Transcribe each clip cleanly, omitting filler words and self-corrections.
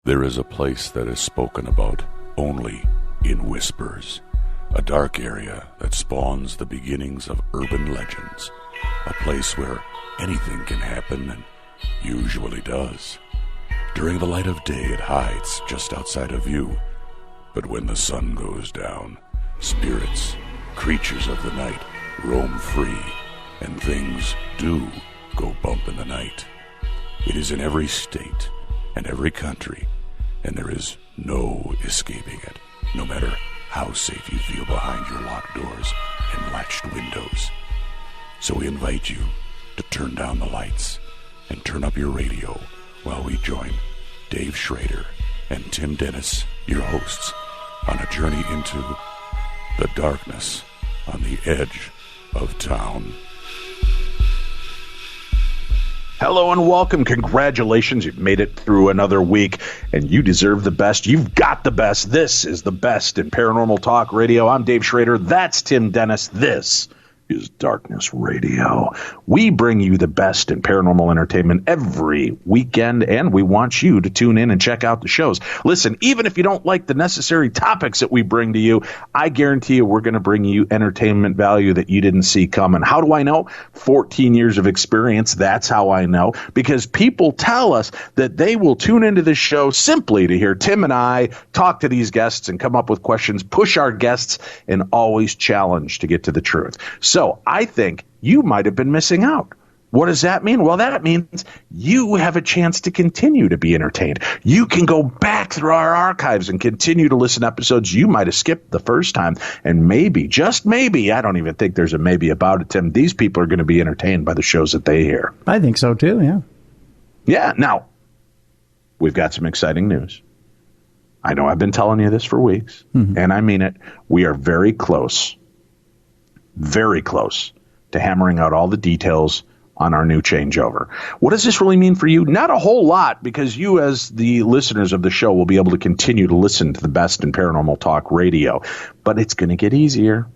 There is a place that is spoken about only in whispers, a dark area that spawns the beginnings of urban legends, a place where anything can happen and usually does. During the light of day, it hides just outside of view, but when the sun goes down, spirits, creatures of the night, roam free, and things do go bump in the night. It is in every state and every country, and there is no escaping it, no matter how safe you feel behind your locked doors and latched windows. So we invite you to turn down the lights and turn up your radio while we join Dave Schrader and Tim Dennis, your hosts, on a journey into the darkness on the edge of town. Hello and welcome. Congratulations. You've made it through another week, and you deserve the best. You've got the best. This is the best in Paranormal Talk Radio. I'm Dave Schrader. That's Tim Dennis. This is Darkness Radio. We bring you the best in paranormal entertainment every weekend, and we want you to tune in and check out the shows. Listen, even if you don't like the necessary topics that we bring to you, I guarantee you we're going to bring you entertainment value that you didn't see coming. How do I know? 14 years of experience. That's how I know, because people tell us that they will tune into this show simply to hear Tim and I talk to these guests and come up with questions, push our guests, and always challenge to get to the truth. So I think you might have been missing out. What does that mean? Well, that means you have a chance to continue to be entertained. You can go back through our archives and continue to listen to episodes you might have skipped the first time. And maybe, just maybe, I don't even think there's a maybe about it, Tim, these people are going to be entertained by the shows that they hear. I think so too, yeah. Yeah. Now, we've got some exciting news. I know I've been telling you this for weeks, and I mean it. We are very close to hammering out all the details on our new changeover. What does this really mean for you? Not a whole lot, because you as the listeners of the show will be able to continue to listen to the best in Paranormal Talk Radio. But it's going to get easier.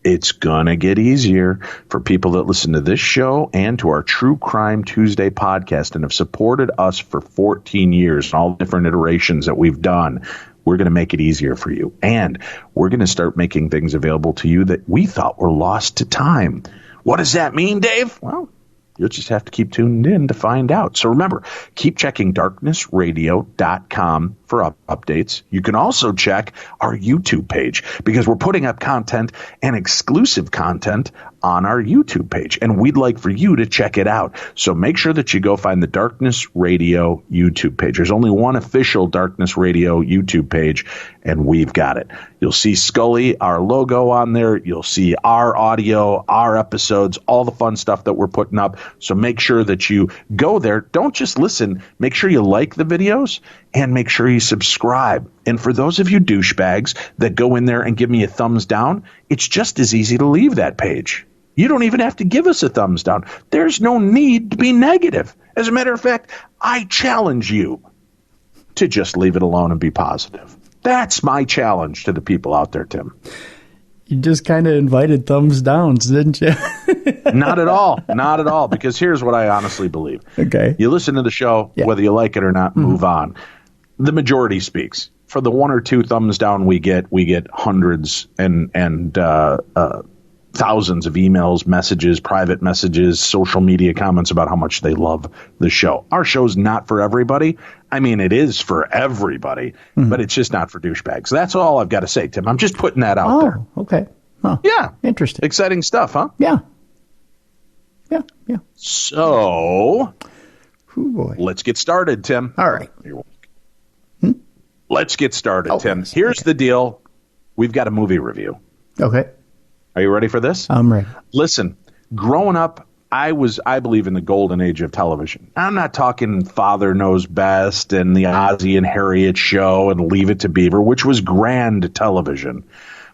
It's going to get easier for people that listen to this show and to our True Crime Tuesday podcast and have supported us for 14 years and all different iterations that we've done. We're going to make it easier for you. And we're going to start making things available to you that we thought were lost to time. What does that mean, Dave? Well, you'll just have to keep tuned in to find out. So remember, keep checking darknessradio.com for updates. You can also check our YouTube page, because we're putting up content and exclusive content on our YouTube page, and we'd like for you to check it out. So make sure that you go find the Darkness Radio YouTube page. There's only one official Darkness Radio YouTube page, and we've got it. You'll see Scully, our logo on there. You'll see our audio, our episodes, all the fun stuff that we're putting up. So make sure that you go there. Don't just listen. Make sure you like the videos and make sure you subscribe. And for those of you douchebags that go in there and give me a thumbs down, it's just as easy to leave that page. You don't even have to give us a thumbs down. There's no need to be negative. As a matter of fact, I challenge you to just leave it alone and be positive. That's my challenge to the people out there, Tim. You just kind of invited thumbs downs, didn't you? Not at all. Not at all. Because here's what I honestly believe. Okay. You listen to the show, whether you like it or not, move on. The majority speaks. For the one or two thumbs down we get hundreds and thousands of emails, messages, private messages, social media comments about how much they love the show. Our show's not for everybody. I mean, it is for everybody, but it's just not for douchebags. That's all I've got to say, Tim. I'm just putting that out there. Oh, okay. Huh. Yeah. Interesting. Exciting stuff, huh? Yeah. So, boy. Let's get started, Tim. All right. Let's get started, Tim. Here's the deal. We've got a movie review. Okay. Are you ready for this? I'm ready. Listen, growing up, I believe in the golden age of television. I'm not talking Father Knows Best and the Ozzie and Harriet show and Leave It to Beaver, which was grand television.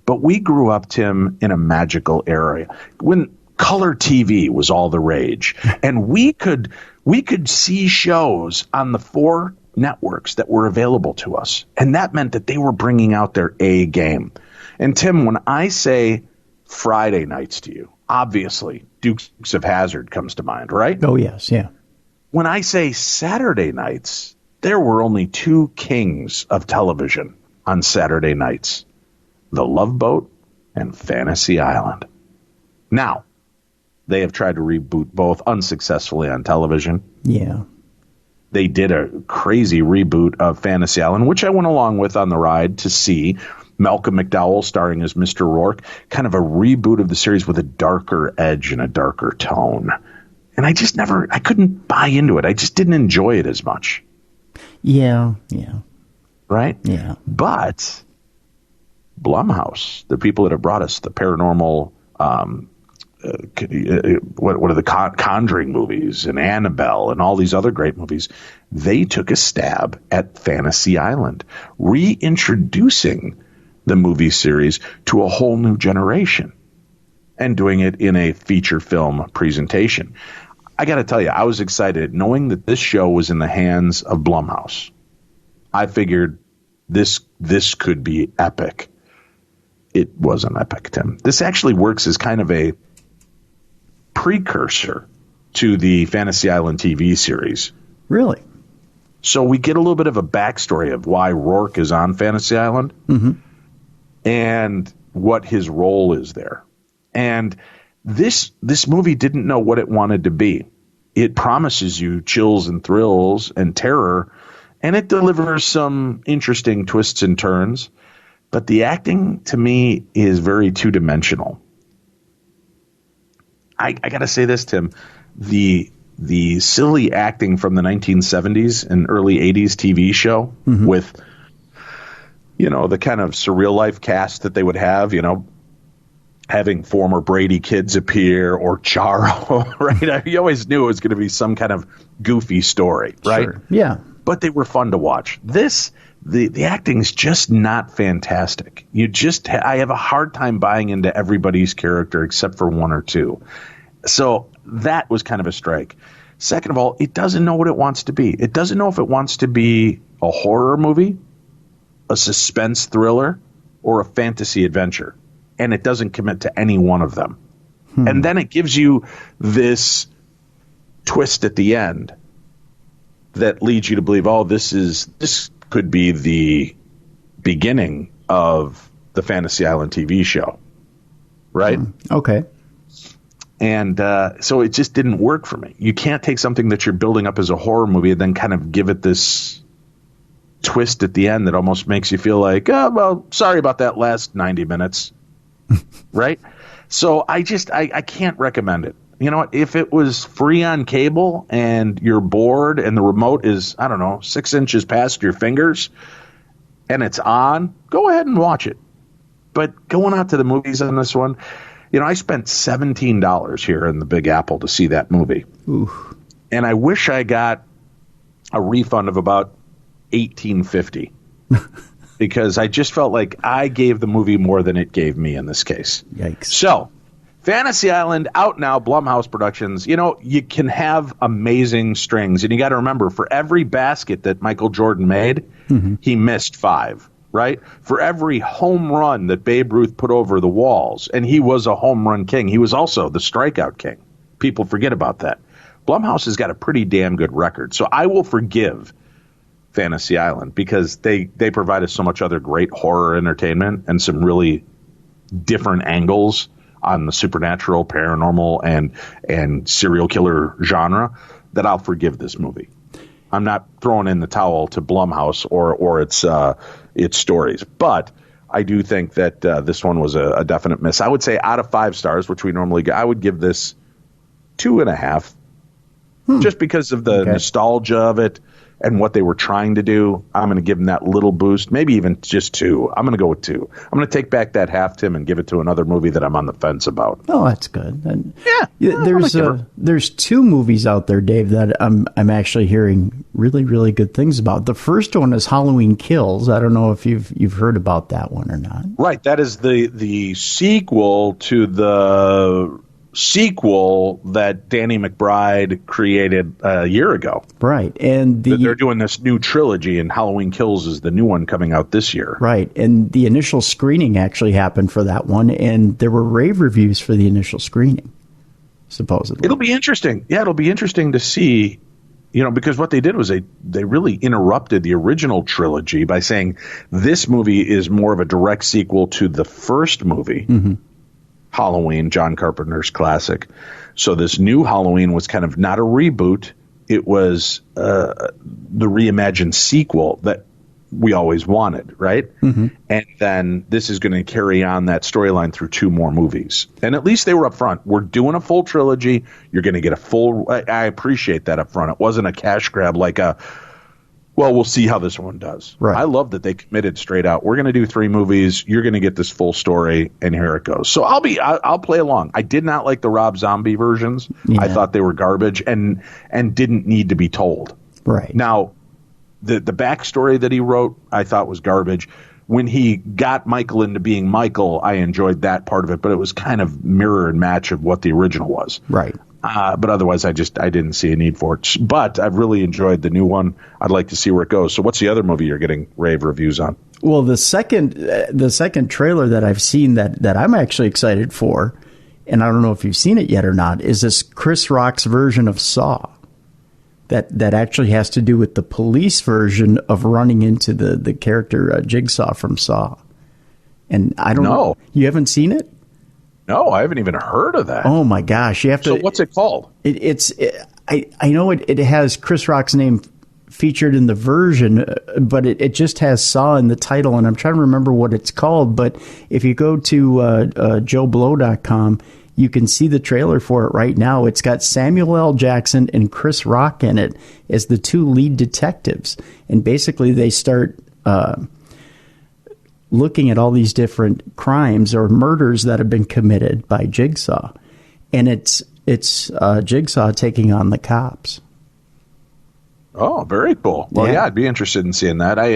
But we grew up, Tim, in a magical era when color TV was all the rage. And we could see shows on the 4 networks that were available to us. And that meant that they were bringing out their A game. And Tim, when I say Friday nights to you, obviously Dukes of Hazzard comes to mind, right? Oh, yes, yeah. When I say Saturday nights, there were only two kings of television on Saturday nights: The Love Boat and Fantasy Island. Now, they have tried to reboot both unsuccessfully on television. Yeah. They did a crazy reboot of Fantasy Island, which I went along with on the ride to see. Malcolm McDowell starring as Mr. Rourke, kind of a reboot of the series with a darker edge and a darker tone. And I couldn't buy into it. I just didn't enjoy it as much. Yeah. Right? Yeah. But Blumhouse, the people that have brought us the paranormal, what are the Conjuring movies and Annabelle and all these other great movies, they took a stab at Fantasy Island, reintroducing the movie series to a whole new generation and doing it in a feature film presentation. I got to tell you, I was excited knowing that this show was in the hands of Blumhouse. I figured this could be epic. It wasn't epic, Tim. This actually works as kind of a precursor to the Fantasy Island TV series. Really? So we get a little bit of a backstory of why Rourke is on Fantasy Island and what his role is there. And this movie didn't know what it wanted to be. It promises you chills and thrills and terror, and it delivers some interesting twists and turns. But the acting, to me, is very two-dimensional. I got to say this, Tim. The silly acting from the 1970s and early 80s TV show with, the kind of surreal life cast that they would have, having former Brady kids appear or Charo, right? You always knew it was going to be some kind of goofy story, right? Sure. Yeah. But they were fun to watch. The acting's just not fantastic. I have a hard time buying into everybody's character except for one or two. So that was kind of a strike. Second of all, it doesn't know what it wants to be. It doesn't know if it wants to be a horror movie, a suspense thriller, or a fantasy adventure. And it doesn't commit to any one of them. And then it gives you this twist at the end that leads you to believe, this could be the beginning of the Fantasy Island TV show. Right? Okay. And so it just didn't work for me. You can't take something that you're building up as a horror movie and then kind of give it this twist at the end that almost makes you feel like, oh, well, sorry about that last 90 minutes. Right? So I can't recommend it. You know what? If it was free on cable and you're bored and the remote is, 6 inches past your fingers and it's on, go ahead and watch it. But going out to the movies on this one, I spent $17 here in the Big Apple to see that movie. Oof. And I wish I got a refund of about $18.50 because I just felt like I gave the movie more than it gave me in this case. Yikes. So, Fantasy Island out now, Blumhouse Productions. You can have amazing strings. And you got to remember, for every basket that Michael Jordan made, he missed 5. Right? For every home run that Babe Ruth put over the walls, and he was a home run king, he was also the strikeout king. People forget about that. Blumhouse has got a pretty damn good record. So I will forgive Fantasy Island because they provide us so much other great horror entertainment and some really different angles on the supernatural, paranormal, and serial killer genre that I'll forgive this movie. I'm not throwing in the towel to Blumhouse or its stories, but I do think that this one was a definite miss. I would say out of 5 stars, which we normally get, I would give this 2.5, just because of the nostalgia of it and what they were trying to do. I'm going to give them that little boost, maybe even just 2. I'm going to go with 2. I'm going to take back that half, Tim, and give it to another movie that I'm on the fence about. Oh, that's good. And yeah, there's 2 movies out there, Dave, that I'm actually hearing really, really good things about. The first one is Halloween Kills. I don't know if you've heard about that one or not. Right, that is the sequel to the sequel that Danny McBride created a year ago. Right. And they're doing this new trilogy, and Halloween Kills is the new one coming out this year. Right. And the initial screening actually happened for that one, and there were rave reviews for the initial screening, supposedly. It'll be interesting. Yeah, it'll be interesting to see because what they did was they really interrupted the original trilogy by saying this movie is more of a direct sequel to the first movie, Halloween, John Carpenter's classic. So this new Halloween was kind of not a reboot. It was the reimagined sequel that we always wanted, right? And then this is going to carry on that storyline through 2 more movies. And at least they were up front. We're doing a full trilogy. You're going to get a full. I appreciate that up front. It wasn't a cash grab like we'll see how this one does. Right. I love that they committed straight out. We're going to do 3 movies. You're going to get this full story, and here it goes. So I'll play along. I did not like the Rob Zombie versions. Yeah. I thought they were garbage and didn't need to be told. Right. Now, the backstory that he wrote, I thought was garbage. When he got Michael into being Michael, I enjoyed that part of it, but it was kind of mirror and match of what the original was. Right. But otherwise, I didn't see a need for it. But I've really enjoyed the new one. I'd like to see where it goes. So what's the other movie you're getting rave reviews on? Well, the second trailer that I've seen that I'm actually excited for, and I don't know if you've seen it yet or not, is this Chris Rock's version of Saw. That actually has to do with the police version of running into the character Jigsaw from Saw. And I don't know. You haven't seen it? No, I haven't even heard of that. Oh my gosh! You have to. So what's it called? I know it has Chris Rock's name featured in the version, but it just has Saw in the title, and I'm trying to remember what it's called. But if you go to JoeBlow.com, you can see the trailer for it right now. It's got Samuel L. Jackson and Chris Rock in it as the 2 lead detectives, and basically they start looking at all these different crimes or murders that have been committed by Jigsaw, and it's Jigsaw taking on the cops. Oh, very cool. Well, yeah, I'd be interested in seeing that. I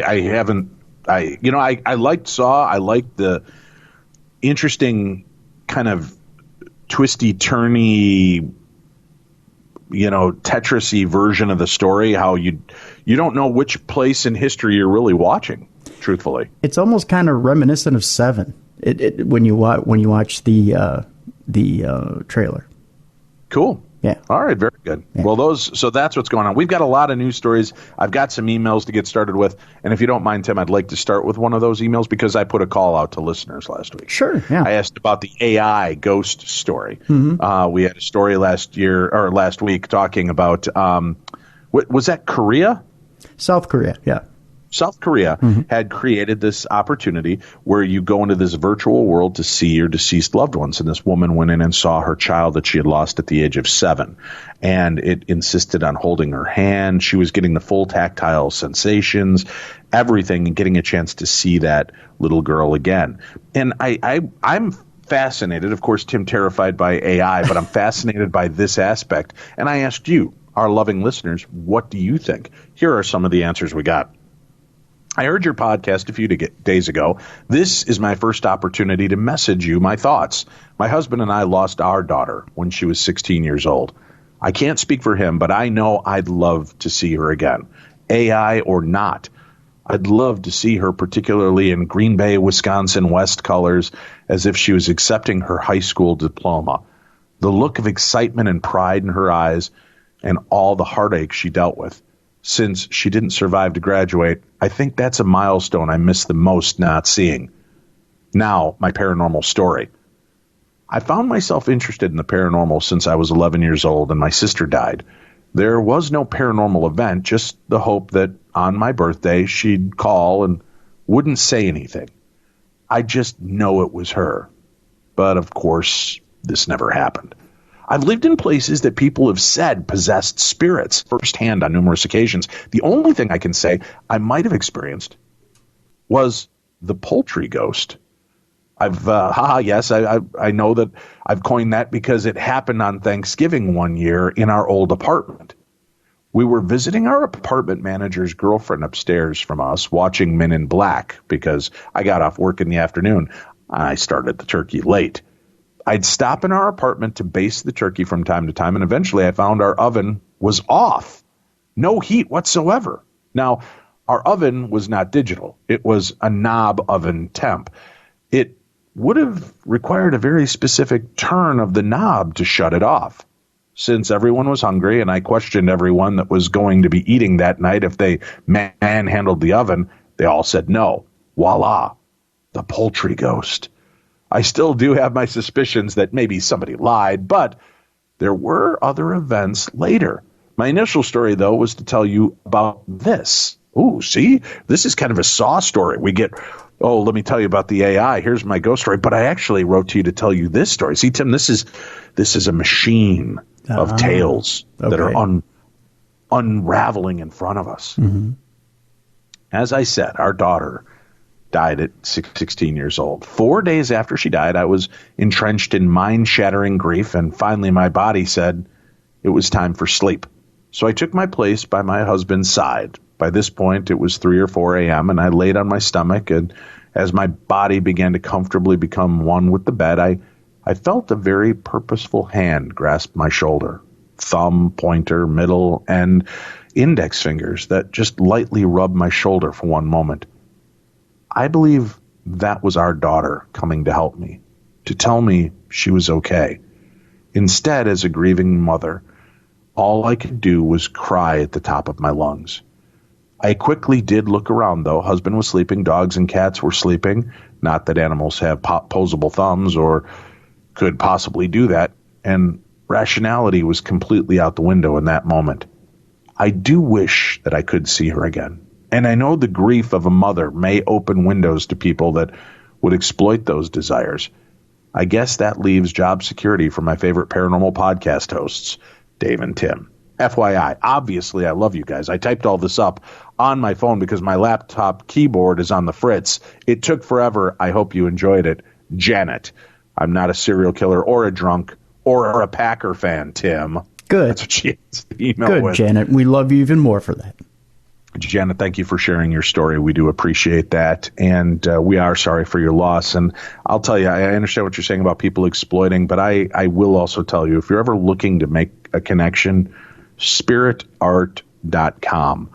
liked Saw. I liked the interesting kind of twisty, turny, Tetris-y version of the story. How you don't know which place in history you're really watching. Truthfully, it's almost kind of reminiscent of Seven. When you watch the trailer. Cool. Yeah. All right. Very good. Yeah. Well, so that's what's going on. We've got a lot of news stories. I've got some emails to get started with. And if you don't mind, Tim, I'd like to start with one of those emails because I put a call out to listeners last week. Sure. Yeah. I asked about the AI ghost story. We had a story last week talking about, was that Korea? South Korea. Yeah. South Korea had created this opportunity where you go into this virtual world to see your deceased loved ones. And this woman went in and saw her child that she had lost at the age of 7. And it insisted on holding her hand. She was getting the full tactile sensations, everything, and getting a chance to see that little girl again. And I'm fascinated. Of course, Tim, terrified by AI, but I'm fascinated by this aspect. And I asked you, our loving listeners, what do you think? Here are some of the answers we got. I heard your podcast a few days ago. This is my first opportunity to message you my thoughts. My husband and I lost our daughter when she was 16 years old. I can't speak for him, but I know I'd love to see her again. AI or not, I'd love to see her, particularly in Green Bay, Wisconsin West colors, as if she was accepting her high school diploma. The look of excitement and pride in her eyes and all the heartache she dealt with. Since she didn't survive to graduate, I think that's a milestone I miss the most not seeing. Now, my paranormal story. I found myself interested in the paranormal since I was 11 years old and my sister died. There was no paranormal event, just the hope that on my birthday she'd call and wouldn't say anything. I just know it was her. But of course, this never happened. I've lived in places that people have said possessed spirits firsthand on numerous occasions. The only thing I can say I might have experienced was the Poultry Ghost. I know that I've coined that because it happened on Thanksgiving one year in our old apartment. We were visiting our apartment manager's girlfriend upstairs from us, watching Men in Black because I got off work in the afternoon. I started the turkey late. I'd stop in our apartment to baste the turkey from time to time, and eventually I found our oven was off. No heat whatsoever. Now, our oven was not digital. It was a knob oven temp. It would have required a very specific turn of the knob to shut it off. since everyone was hungry and I questioned everyone that was going to be eating that night if they manhandled the oven, they all said no. Voila, the Poultry Ghost. I still do have my suspicions that maybe somebody lied, but there were other events later. My initial story, though, was to tell you about this. Ooh, see? This is kind of a Saw story. We get, oh, let me tell you about the AI. Here's my ghost story. But I actually wrote to you to tell you this story. See, Tim, this is a machine of tales that are unraveling in front of us. Mm-hmm. As I said, our daughter died at 16 years old. 4 days after she died, I was entrenched in mind-shattering grief, and finally my body said it was time for sleep. So I took my place by my husband's side. By this point, it was 3 or 4 a.m., and I laid on my stomach, and as my body began to comfortably become one with the bed, I felt a very purposeful hand grasp my shoulder. Thumb, pointer, middle, and index fingers that just lightly rubbed my shoulder for one moment. I believe that was our daughter coming to help me, to tell me she was okay. Instead, as a grieving mother, all I could do was cry at the top of my lungs. I quickly did look around, though. Husband was sleeping. Dogs and cats were sleeping. Not that animals have posable thumbs or could possibly do that. And rationality was completely out the window in that moment. I do wish that I could see her again. And I know the grief of a mother may open windows to people that would exploit those desires. I guess that leaves job security for my favorite paranormal podcast hosts, Dave and Tim. FYI, obviously, I love you guys. I typed all this up on my phone because my laptop keyboard is on the fritz. It took forever. I hope you enjoyed it. Janet. I'm not a serial killer or a drunk or a Packer fan, Tim. Good. That's what she has to email Good, with. Janet. We love you even more for that. Janet, thank you for sharing your story. We do appreciate that. And we are sorry for your loss. And I'll tell you, I understand what you're saying about people exploiting, but I will also tell you, if you're ever looking to make a connection, SpiritArtcom.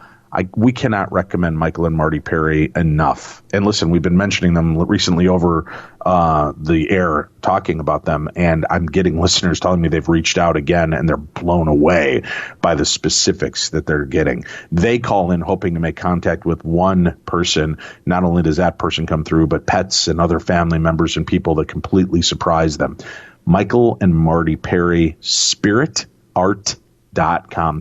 We cannot recommend Michael and Marty Perry enough. And listen, we've been mentioning them recently over the air, talking about them, and I'm getting listeners telling me they've reached out again, and they're blown away by the specifics that they're getting. They call in hoping to make contact with one person. Not only does that person come through, but pets and other family members and people that completely surprise them. Michael and Marty Perry, SpiritArtcom.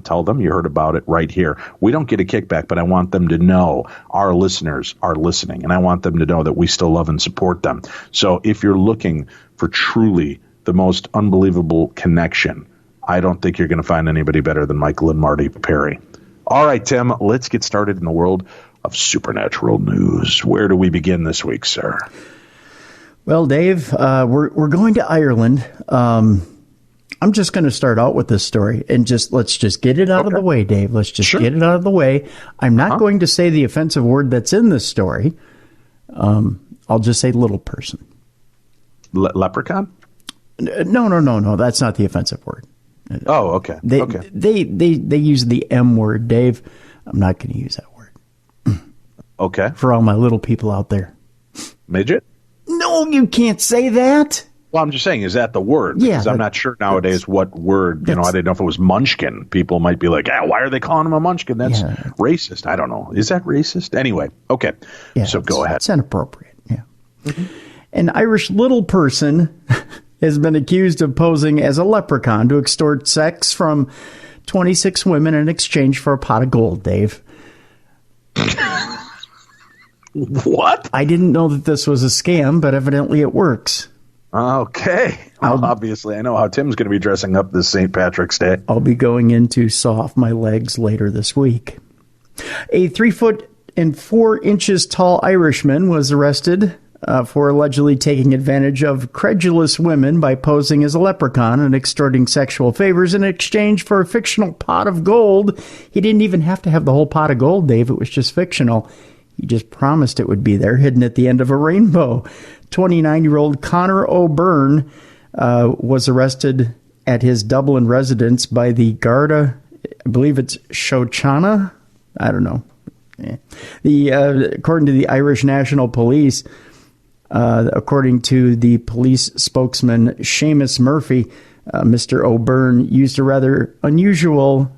Tell them you heard about it right here. We don't get a kickback, but I want them to know our listeners are listening, and I want them to know that we still love and support them. So if you're looking for truly the most unbelievable connection, I don't think you're going to find anybody better than Michael and Marty Perry. All right, Tim, let's get started in the world of supernatural news. Where do we begin this week, sir? Well, Dave, we're going to Ireland. I'm just going to start out with this story and let's just get it out of the way, Dave. Let's just get it out of the way. I'm not going to say the offensive word that's in this story. I'll just say little person. Leprechaun? No. That's not the offensive word. Oh, okay. They use the M word, Dave. I'm not going to use that word. Okay. For all my little people out there. Midget? No, you can't say that. Well, I'm just saying, is that the word? Because I'm not sure nowadays what word, I didn't know if it was munchkin. People might be like, why are they calling him a munchkin? That's racist. I don't know. Is that racist? Anyway, okay. Yeah, so go ahead. It's inappropriate, yeah. Mm-hmm. An Irish little person has been accused of posing as a leprechaun to extort sex from 26 women in exchange for a pot of gold, Dave. What? I didn't know that this was a scam, but evidently it works. Okay. Well, obviously, I know how Tim's going to be dressing up this St. Patrick's Day. I'll be going in to saw off my legs later this week. A 3'4" tall Irishman was arrested for allegedly taking advantage of credulous women by posing as a leprechaun and extorting sexual favors in exchange for a fictional pot of gold. He didn't even have to have the whole pot of gold, Dave. It was just fictional. He just promised it would be there, hidden at the end of a rainbow. 29-year-old Connor O'Byrne was arrested at his Dublin residence by the Garda, I believe it's Shochana? I don't know. According to the Irish National Police, according to the police spokesman Seamus Murphy, Mr. O'Byrne used a rather unusual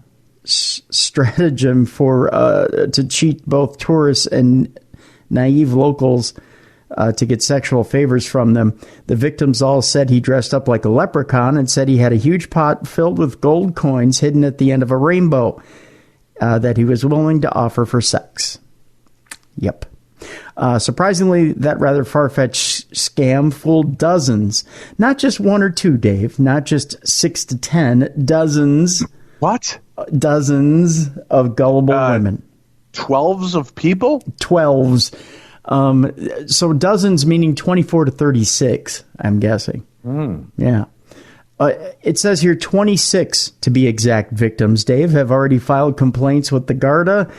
stratagem to cheat both tourists and naive locals to get sexual favors from them. The victims all said he dressed up like a leprechaun and said he had a huge pot filled with gold coins hidden at the end of a rainbow that he was willing to offer for sex. Yep. Surprisingly, that rather far-fetched scam fooled dozens. Not just one or two, Dave. Not just 6 to 10. Dozens. What? Dozens of gullible women. 12s of people? 12s. So dozens meaning 24 to 36, I'm guessing. Yeah. It says here 26, to be exact, victims, Dave, have already filed complaints with the Garda.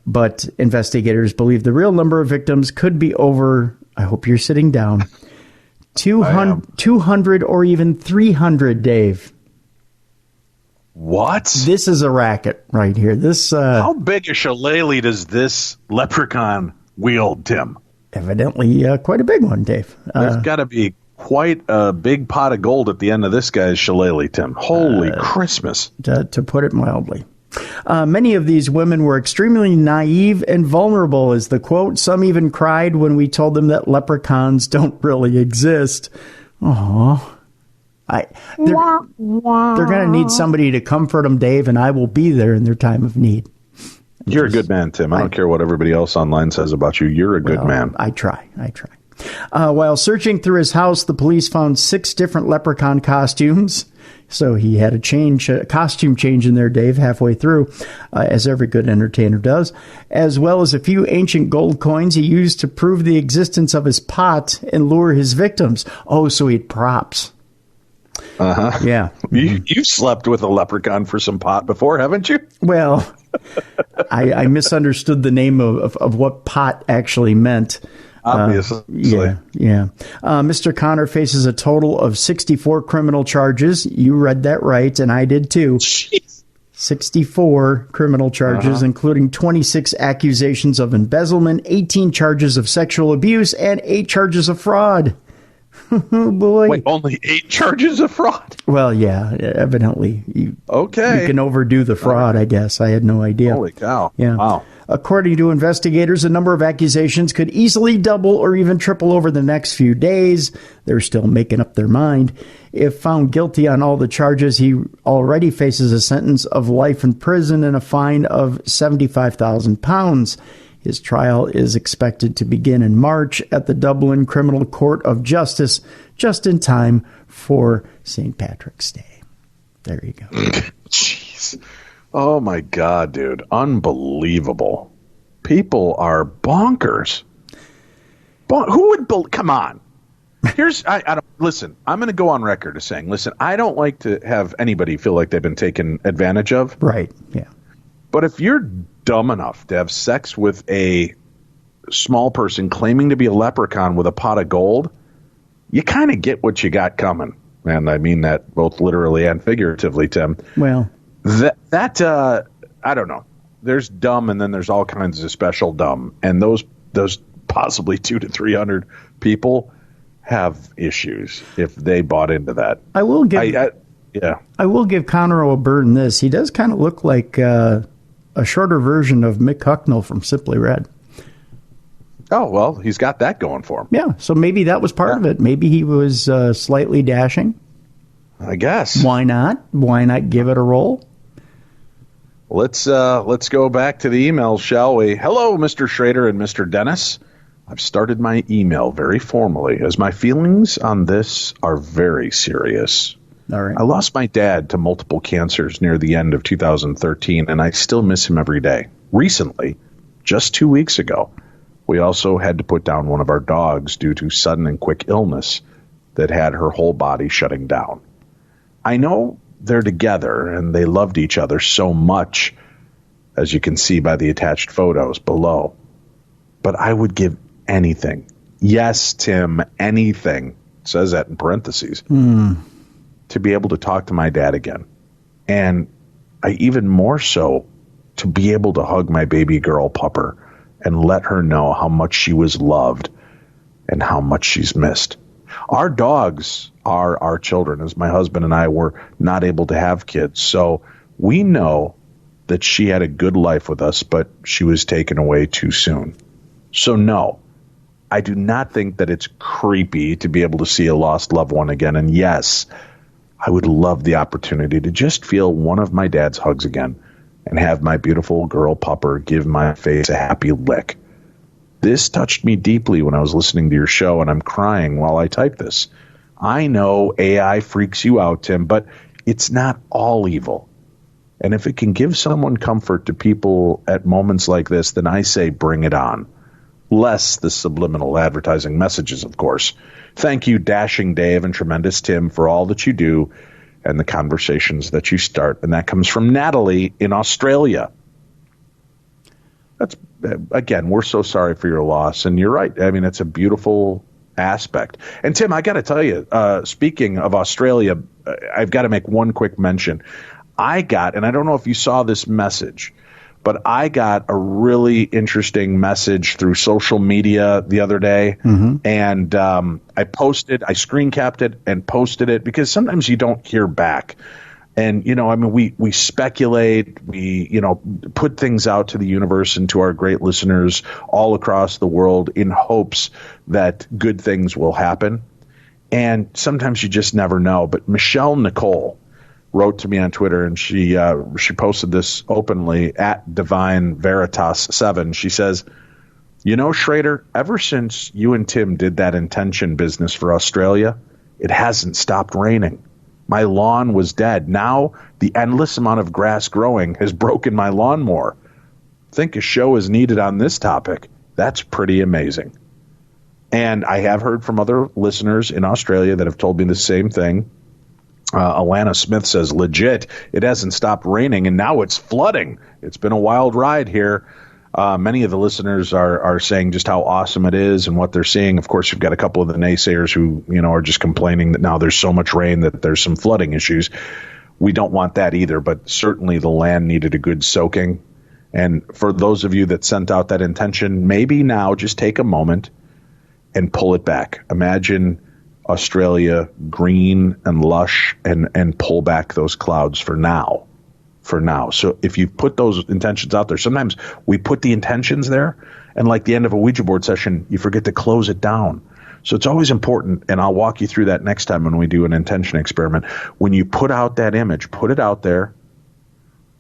But investigators believe the real number of victims could be over, I hope you're sitting down, 200 or even 300, Dave. What? This is a racket right here. How big a shillelagh does this leprechaun wield, Tim? Evidently quite a big one, Dave. There's got to be quite a big pot of gold at the end of this guy's shillelagh, Tim. Holy Christmas. To put it mildly. Many of these women were extremely naive and vulnerable, is the quote. Some even cried when we told them that leprechauns don't really exist. Aww. They're going to need somebody to comfort them, Dave, and I will be there in their time of need. You're a good man, Tim. I don't care what everybody else online says about you. You're a good man. I try. While searching through his house, the police found 6 different leprechaun costumes. So he had a costume change in there, Dave, halfway through, as every good entertainer does, as well as a few ancient gold coins he used to prove the existence of his pot and lure his victims. Oh, so he had props. Uh-huh. Yeah. You've slept with a leprechaun for some pot before, haven't you? Well, I misunderstood the name of what pot actually meant. Obviously. Yeah. Mr. Connor faces a total of 64 criminal charges. You read that right, and I did too. Jeez. 64 criminal charges, including 26 accusations of embezzlement, 18 charges of sexual abuse, and 8 charges of fraud. Oh, boy. Wait, only 8 charges of fraud? Well, yeah, evidently. You can overdo the fraud, I guess. I had no idea. Holy cow. Yeah. Wow. According to investigators, a number of accusations could easily double or even triple over the next few days. They're still making up their mind. If found guilty on all the charges, he already faces a sentence of life in prison and a fine of £75,000. His trial is expected to begin in March at the Dublin Criminal Court of Justice, just in time for St. Patrick's Day. There you go. Jeez. Oh, my God, dude. Unbelievable. People are bonkers. Who would come on. I don't listen. I'm going to go on record as saying, listen, I don't like to have anybody feel like they've been taken advantage of. Right. Yeah. But if you're dumb enough to have sex with a small person claiming to be a leprechaun with a pot of gold, you kind of get what you got coming. And I mean that both literally and figuratively, Tim. Well, that I don't know. There's dumb, and then there's all kinds of special dumb, and those possibly 200 to 300 people have issues if they bought into that. I will give Connor O'Byrne this. He does kind of look like a shorter version of Mick Hucknall from Simply Red. Oh, well, he's got that going for him. Yeah, so maybe that was part of it. Maybe he was slightly dashing. I guess. Why not? Why not give it a roll? Let's go back to the emails, shall we? Hello, Mr. Schrader and Mr. Dennis. I've started my email very formally, as my feelings on this are very serious. All right. I lost my dad to multiple cancers near the end of 2013, and I still miss him every day. Recently, just 2 weeks ago, we also had to put down one of our dogs due to sudden and quick illness that had her whole body shutting down. I know they're together and they loved each other so much, as you can see by the attached photos below. But I would give anything. Yes, Tim, anything. It says that in parentheses. To be able to talk to my dad again. And I even more so to be able to hug my baby girl pupper and let her know how much she was loved and how much she's missed. Our dogs are our children, as my husband and I were not able to have kids. So we know that she had a good life with us, but she was taken away too soon. So no, I do not think that it's creepy to be able to see a lost loved one again. And yes, I would love the opportunity to just feel one of my dad's hugs again and have my beautiful girl pupper give my face a happy lick. This touched me deeply when I was listening to your show, and I'm crying while I type this. I know AI freaks you out, Tim, but it's not all evil. And if it can give someone comfort to people at moments like this, then I say bring it on. Less the subliminal advertising messages, of course. Thank you, Dashing Dave and Tremendous Tim, for all that you do and the conversations that you start. And that comes from Natalie in Australia. That's, again, we're so sorry for your loss. And you're right. I mean, it's a beautiful aspect. And Tim, I got to tell you, speaking of Australia, I've got to make one quick mention. I got, and I don't know if you saw this message, but I got a really interesting message through social media the other day. Mm-hmm. And I screen capped it and posted it because sometimes you don't hear back. And, we speculate, we, put things out to the universe and to our great listeners all across the world in hopes that good things will happen. And sometimes you just never know. But Michelle Nicole wrote to me on Twitter, and she posted this openly at Divine Veritas 7. She says, Schrader, ever since you and Tim did that intention business for Australia, it hasn't stopped raining. My lawn was dead. Now the endless amount of grass growing has broken my lawnmower. Think a show is needed on this topic. That's pretty amazing. And I have heard from other listeners in Australia that have told me the same thing. Alana Smith says, legit, it hasn't stopped raining, and now it's flooding. It's been a wild ride here. Many of the listeners are saying just how awesome it is and what they're seeing. Of course, you've got a couple of the naysayers who, are just complaining that now there's so much rain that there's some flooding issues. We don't want that either, but certainly the land needed a good soaking. And for those of you that sent out that intention, maybe now just take a moment and pull it back. Imagine Australia green and lush and pull back those clouds for now. So if you put those intentions out there, sometimes we put the intentions there and like the end of a Ouija board session, you forget to close it down. So it's always important, and I'll walk you through that next time when we do an intention experiment. When you put out that image, put it out there,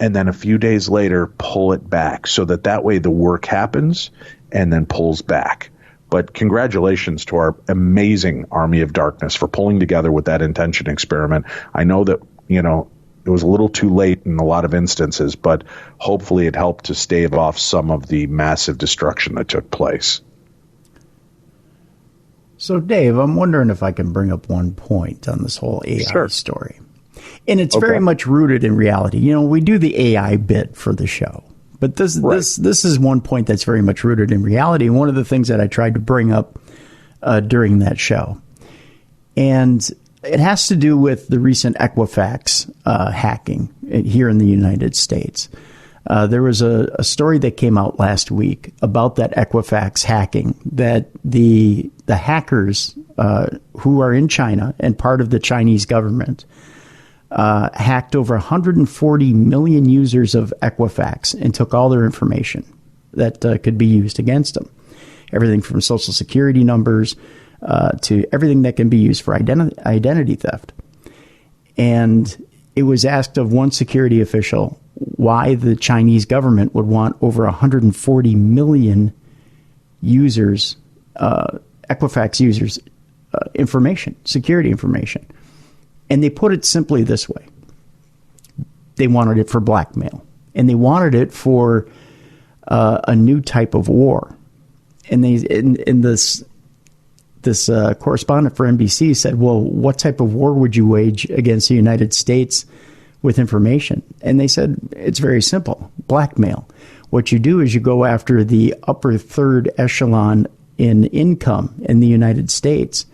and then a few days later, pull it back so that way the work happens and then pulls back. But congratulations to our amazing Army of Darkness for pulling together with that intention experiment. I know that, it was a little too late in a lot of instances, but hopefully it helped to stave off some of the massive destruction that took place. So, Dave, I'm wondering if I can bring up one point on this whole AI story. And it's very much rooted in reality. We do the AI bit for the show. But this is one point that's very much rooted in reality. One of the things that I tried to bring up during that show. And it has to do with the recent Equifax hacking here in the United States. There was a story that came out last week about that Equifax hacking, that the hackers who are in China and part of the Chinese government hacked over 140 million users of Equifax and took all their information that could be used against them. Everything from social security numbers to everything that can be used for identity theft. And it was asked of one security official why the Chinese government would want over 140 million users, Equifax users, information, security information. And they put it simply this way. They wanted it for blackmail. And they wanted it for a new type of war. And this correspondent for NBC said, well, what type of war would you wage against the United States with information? And they said, it's very simple, blackmail. What you do is you go after the upper third echelon in income in the United States,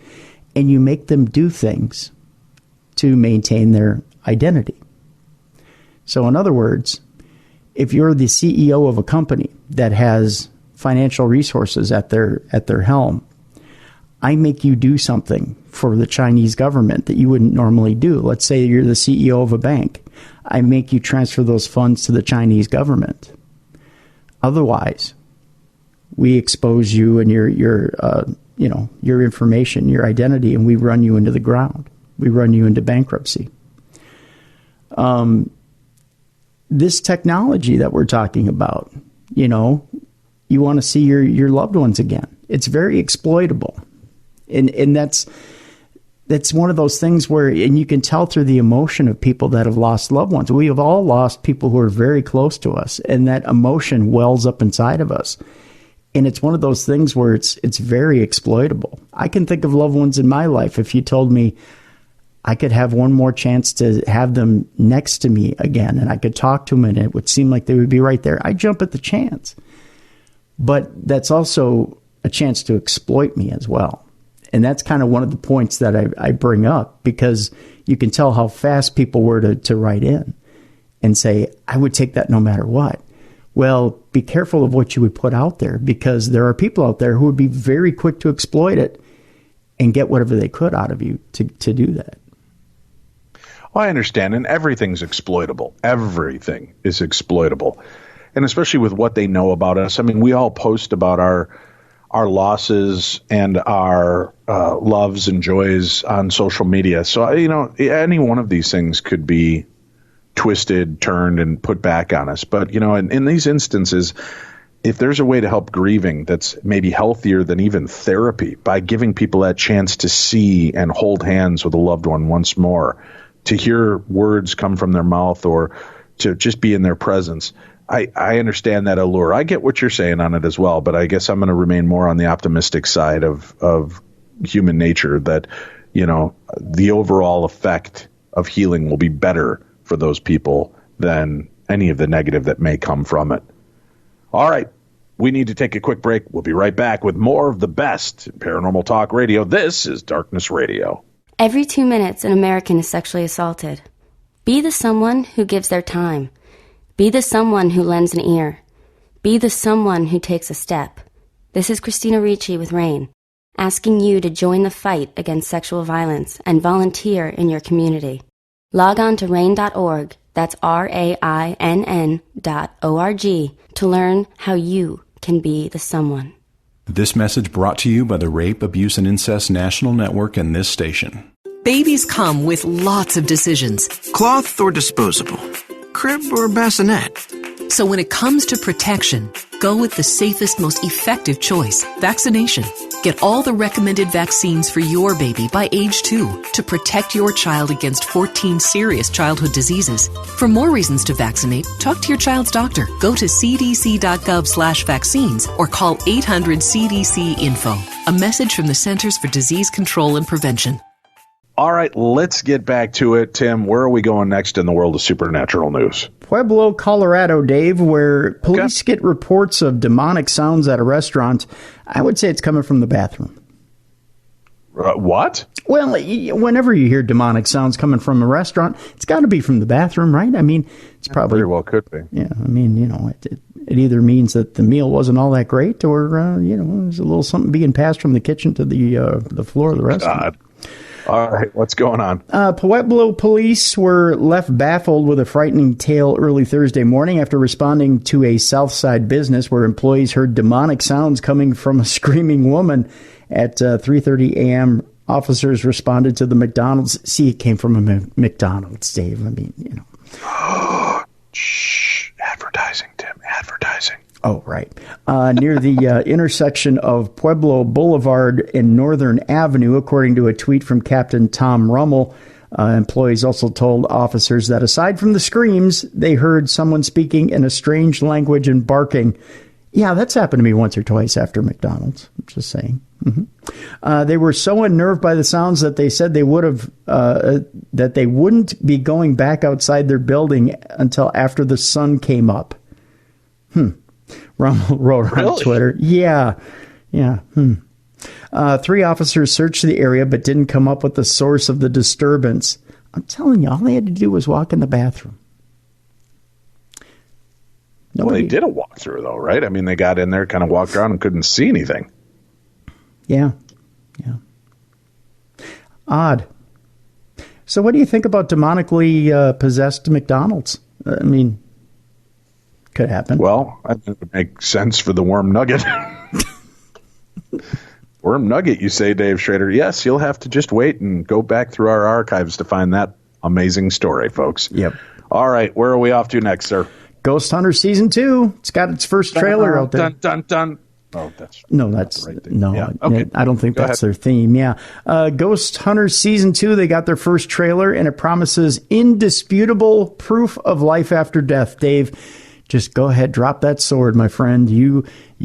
and you make them do things to maintain their identity. So in other words, if you're the CEO of a company that has financial resources at their helm, I make you do something for the Chinese government that you wouldn't normally do. Let's say you're the CEO of a bank. I make you transfer those funds to the Chinese government. Otherwise, we expose you and your information, your identity, and we run you into the ground. We run you into bankruptcy. This technology that we're talking about, you want to see your loved ones again. It's very exploitable. And that's one of those things where, and you can tell through the emotion of people that have lost loved ones. We have all lost people who are very close to us, and that emotion wells up inside of us. And it's one of those things where it's very exploitable. I can think of loved ones in my life. If you told me I could have one more chance to have them next to me again, and I could talk to them, and it would seem like they would be right there, I'd jump at the chance. But that's also a chance to exploit me as well. And that's kind of one of the points that I bring up, because you can tell how fast people were to write in and say, I would take that no matter what. Well, be careful of what you would put out there, because there are people out there who would be very quick to exploit it and get whatever they could out of you to do that. Well, I understand, and everything's exploitable. Everything is exploitable. And especially with what they know about us. I mean, we all post about our losses and our loves and joys on social media. So, any one of these things could be twisted, turned, and put back on us. But, in these instances, if there's a way to help grieving that's maybe healthier than even therapy, by giving people that chance to see and hold hands with a loved one once more, to hear words come from their mouth, or to just be in their presence, I understand that allure. I get what you're saying on it as well, but I guess I'm going to remain more on the optimistic side of human nature, that, the overall effect of healing will be better for those people than any of the negative that may come from it. All right. We need to take a quick break. We'll be right back with more of the best in Paranormal Talk Radio. This is Darkness Radio. Every 2 minutes, an American is sexually assaulted. Be the someone who gives their time. Be the someone who lends an ear. Be the someone who takes a step. This is Christina Ricci with RAIN, asking you to join the fight against sexual violence and volunteer in your community. Log on to RAIN.org, that's RAINN.org, to learn how you can be the someone. This message brought to you by the Rape, Abuse, and Incest National Network and this station. Babies come with lots of decisions. Cloth or disposable? Crib or bassinet? So when it comes to protection, go with the safest, most effective choice, vaccination. Get all the recommended vaccines for your baby by age 2 to protect your child against 14 serious childhood diseases. For more reasons to vaccinate, talk to your child's doctor. Go to cdc.gov/vaccines or call 800-CDC-INFO. A message from the Centers for Disease Control and Prevention. All right, let's get back to it. Tim, where are we going next in the world of supernatural news? Pueblo, Colorado, Dave, where police get reports of demonic sounds at a restaurant. I would say it's coming from the bathroom. What? Well, whenever you hear demonic sounds coming from a restaurant, it's got to be from the bathroom, right? I mean, it's probably... Very well could be. Yeah, I mean, it either means that the meal wasn't all that great, or, there's a little something being passed from the kitchen to the floor of the restaurant. God. All right, what's going on? Pueblo police were left baffled with a frightening tale early Thursday morning after responding to a Southside business where employees heard demonic sounds coming from a screaming woman. At 3:30 a.m., officers responded to the McDonald's. See, it came from a McDonald's, Dave. I mean, Shh. Advertising, Tim. Advertising. Oh, right. Near the intersection of Pueblo Boulevard and Northern Avenue, according to a tweet from Captain Tom Rummel. Employees also told officers that aside from the screams, they heard someone speaking in a strange language and barking. Yeah, that's happened to me once or twice after McDonald's. I'm just saying. Mm-hmm. They were so unnerved by the sounds that they said they wouldn't be going back outside their building until after the sun came up. Rummel wrote on Twitter. Yeah. 3 officers searched the area but didn't come up with the source of the disturbance. I'm telling you, all they had to do was walk in the bathroom. Well, they did a walkthrough, though, right? I mean, they got in there, kind of walked around and couldn't see anything. Yeah. Yeah. Odd. So what do you think about demonically possessed McDonald's? I mean, could happen. Well, I think it would make sense for the worm nugget. Worm nugget, you say, Dave Schrader? Yes, you'll have to just wait and go back through our archives to find that amazing story, folks. Yep. All right, where are we off to next, sir? Ghost Hunter Season 2. It's got its first trailer out there. Dun, dun, dun. Oh, that's the right thing. No. Yeah. Okay. I don't think that's their theme. Yeah. Ghost Hunter Season 2, they got their first trailer, and it promises indisputable proof of life after death. Dave, just go ahead, drop that sword, my friend. You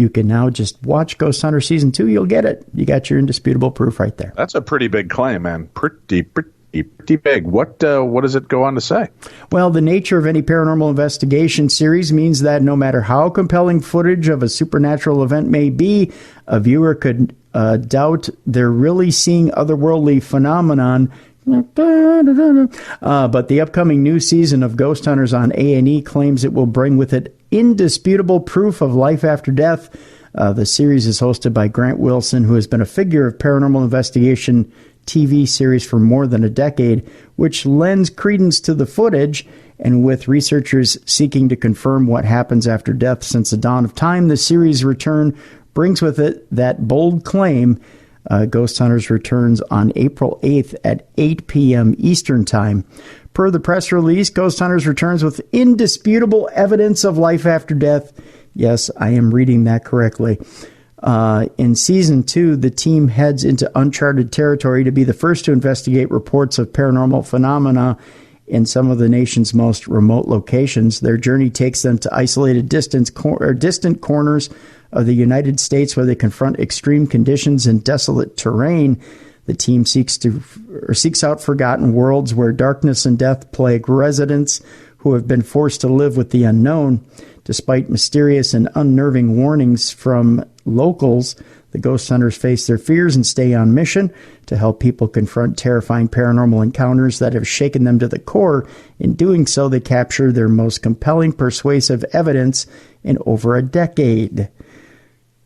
can now just watch Ghost Hunter Season 2. You'll get it. You got your indisputable proof right there. That's a pretty big claim, man. Pretty big. What does it go on to say? Well, the nature of any paranormal investigation series means that no matter how compelling footage of a supernatural event may be, a viewer could doubt they're really seeing otherworldly phenomenon. But the upcoming new season of Ghost Hunters on A&E claims it will bring with it indisputable proof of life after death. The series is hosted by Grant Wilson, who has been a figure of paranormal investigation TV series for more than a decade, which lends credence to the footage. And with researchers seeking to confirm what happens after death since the dawn of time, the series' return brings with it that bold claim. Ghost Hunters returns on April 8th at 8 p.m. Eastern Time. Per the press release, Ghost Hunters returns with indisputable evidence of life after death. Yes, I am reading that correctly. In Season 2, the team heads into uncharted territory to be the first to investigate reports of paranormal phenomena in some of the nation's most remote locations. Their journey takes them to isolated distant corners of the United States where they confront extreme conditions and desolate terrain. The team seeks out forgotten worlds where darkness and death plague residents who have been forced to live with the unknown. Despite mysterious and unnerving warnings from locals, the Ghost Hunters face their fears and stay on mission to help people confront terrifying paranormal encounters that have shaken them to the core. In doing so, they capture their most compelling, persuasive evidence in over a decade.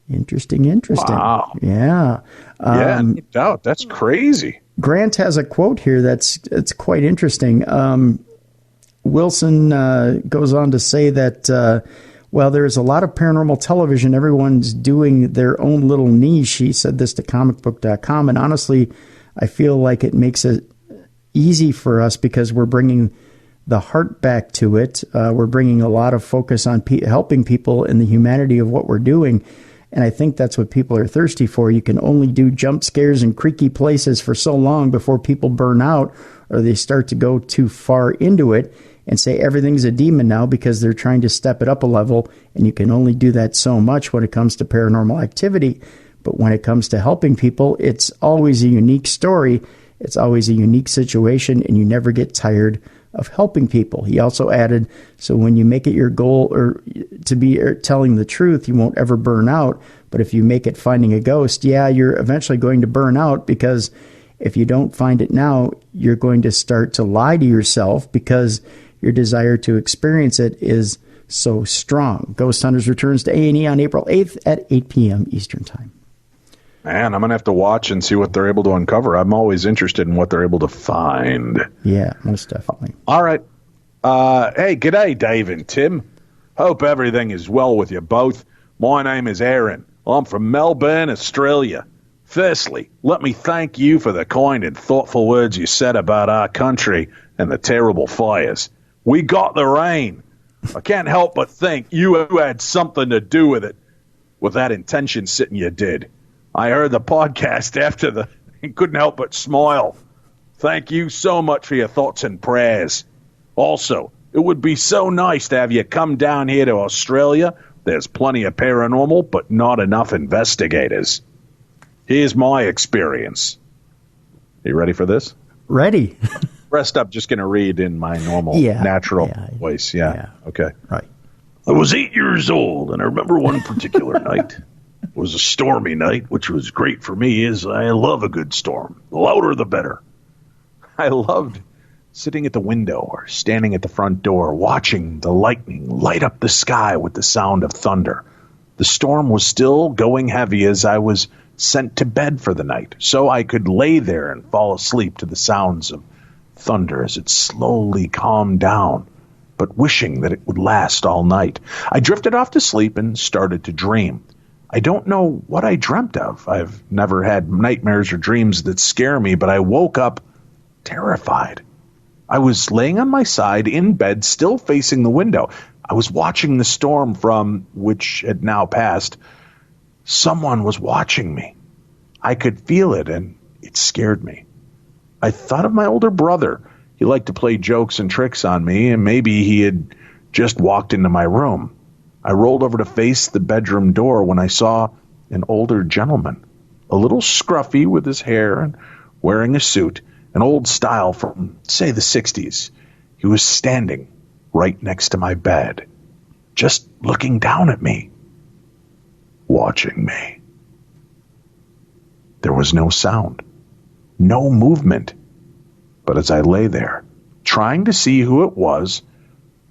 Interesting. Wow. Yeah. No doubt. That's crazy. Grant has a quote here that's quite interesting. Wilson goes on to say that, well, there's a lot of paranormal television. Everyone's doing their own little niche. He said this to comicbook.com. And honestly, I feel like it makes it easy for us because we're bringing the heart back to it. We're bringing a lot of focus on helping people in the humanity of what we're doing. And I think that's what people are thirsty for. You can only do jump scares in creaky places for so long before people burn out or they start to go too far into it and say everything's a demon now because they're trying to step it up a level. And you can only do that so much when it comes to paranormal activity. But when it comes to helping people, it's always a unique story. It's always a unique situation, and you never get tired of helping people. He also added, so when you make it your goal or to be telling the truth, you won't ever burn out. But if you make it finding a ghost, you're eventually going to burn out, because if you don't find it now, you're going to start to lie to yourself because your desire to experience it is so strong. Ghost Hunters returns to A&E on April 8th at 8 p.m. Eastern Time. Man, I'm going to have to watch and see what they're able to uncover. I'm always interested in what they're able to find. Yeah, most definitely. All right. Hey, g'day, Dave and Tim. Hope everything is well with you both. My name is Aaron. I'm from Melbourne, Australia. Firstly, let me thank you for the kind and thoughtful words you said about our country and the terrible fires. We got the rain. I can't help but think you had something to do with it, with that intention sitting you did. I heard the podcast after and couldn't help but smile. Thank you so much for your thoughts and prayers. Also, it would be so nice to have you come down here to Australia. There's plenty of paranormal, but not enough investigators. Here's my experience. Are you ready for this? Ready. Rest up, just going to read in my normal, natural voice. Yeah. Okay. Right. I was 8 years old, and I remember one particular night. It was a stormy night, which was great for me, as I love a good storm. The louder, the better. I loved sitting at the window or standing at the front door, watching the lightning light up the sky with the sound of thunder. The storm was still going heavy as I was sent to bed for the night so I could lay there and fall asleep to the sounds of thunder as it slowly calmed down, but wishing that it would last all night. I drifted off to sleep and started to dream. I don't know what I dreamt of. I've never had nightmares or dreams that scare me, but I woke up terrified. I was laying on my side in bed, still facing the window. I was watching the storm from which had now passed. Someone was watching me. I could feel it, and it scared me. I thought of my older brother. He liked to play jokes and tricks on me, and maybe he had just walked into my room. I rolled over to face the bedroom door when I saw an older gentleman, a little scruffy with his hair and wearing a suit, an old style from, say, the 60s. He was standing right next to my bed, just looking down at me, watching me. There was no sound, no movement. But as I lay there, trying to see who it was,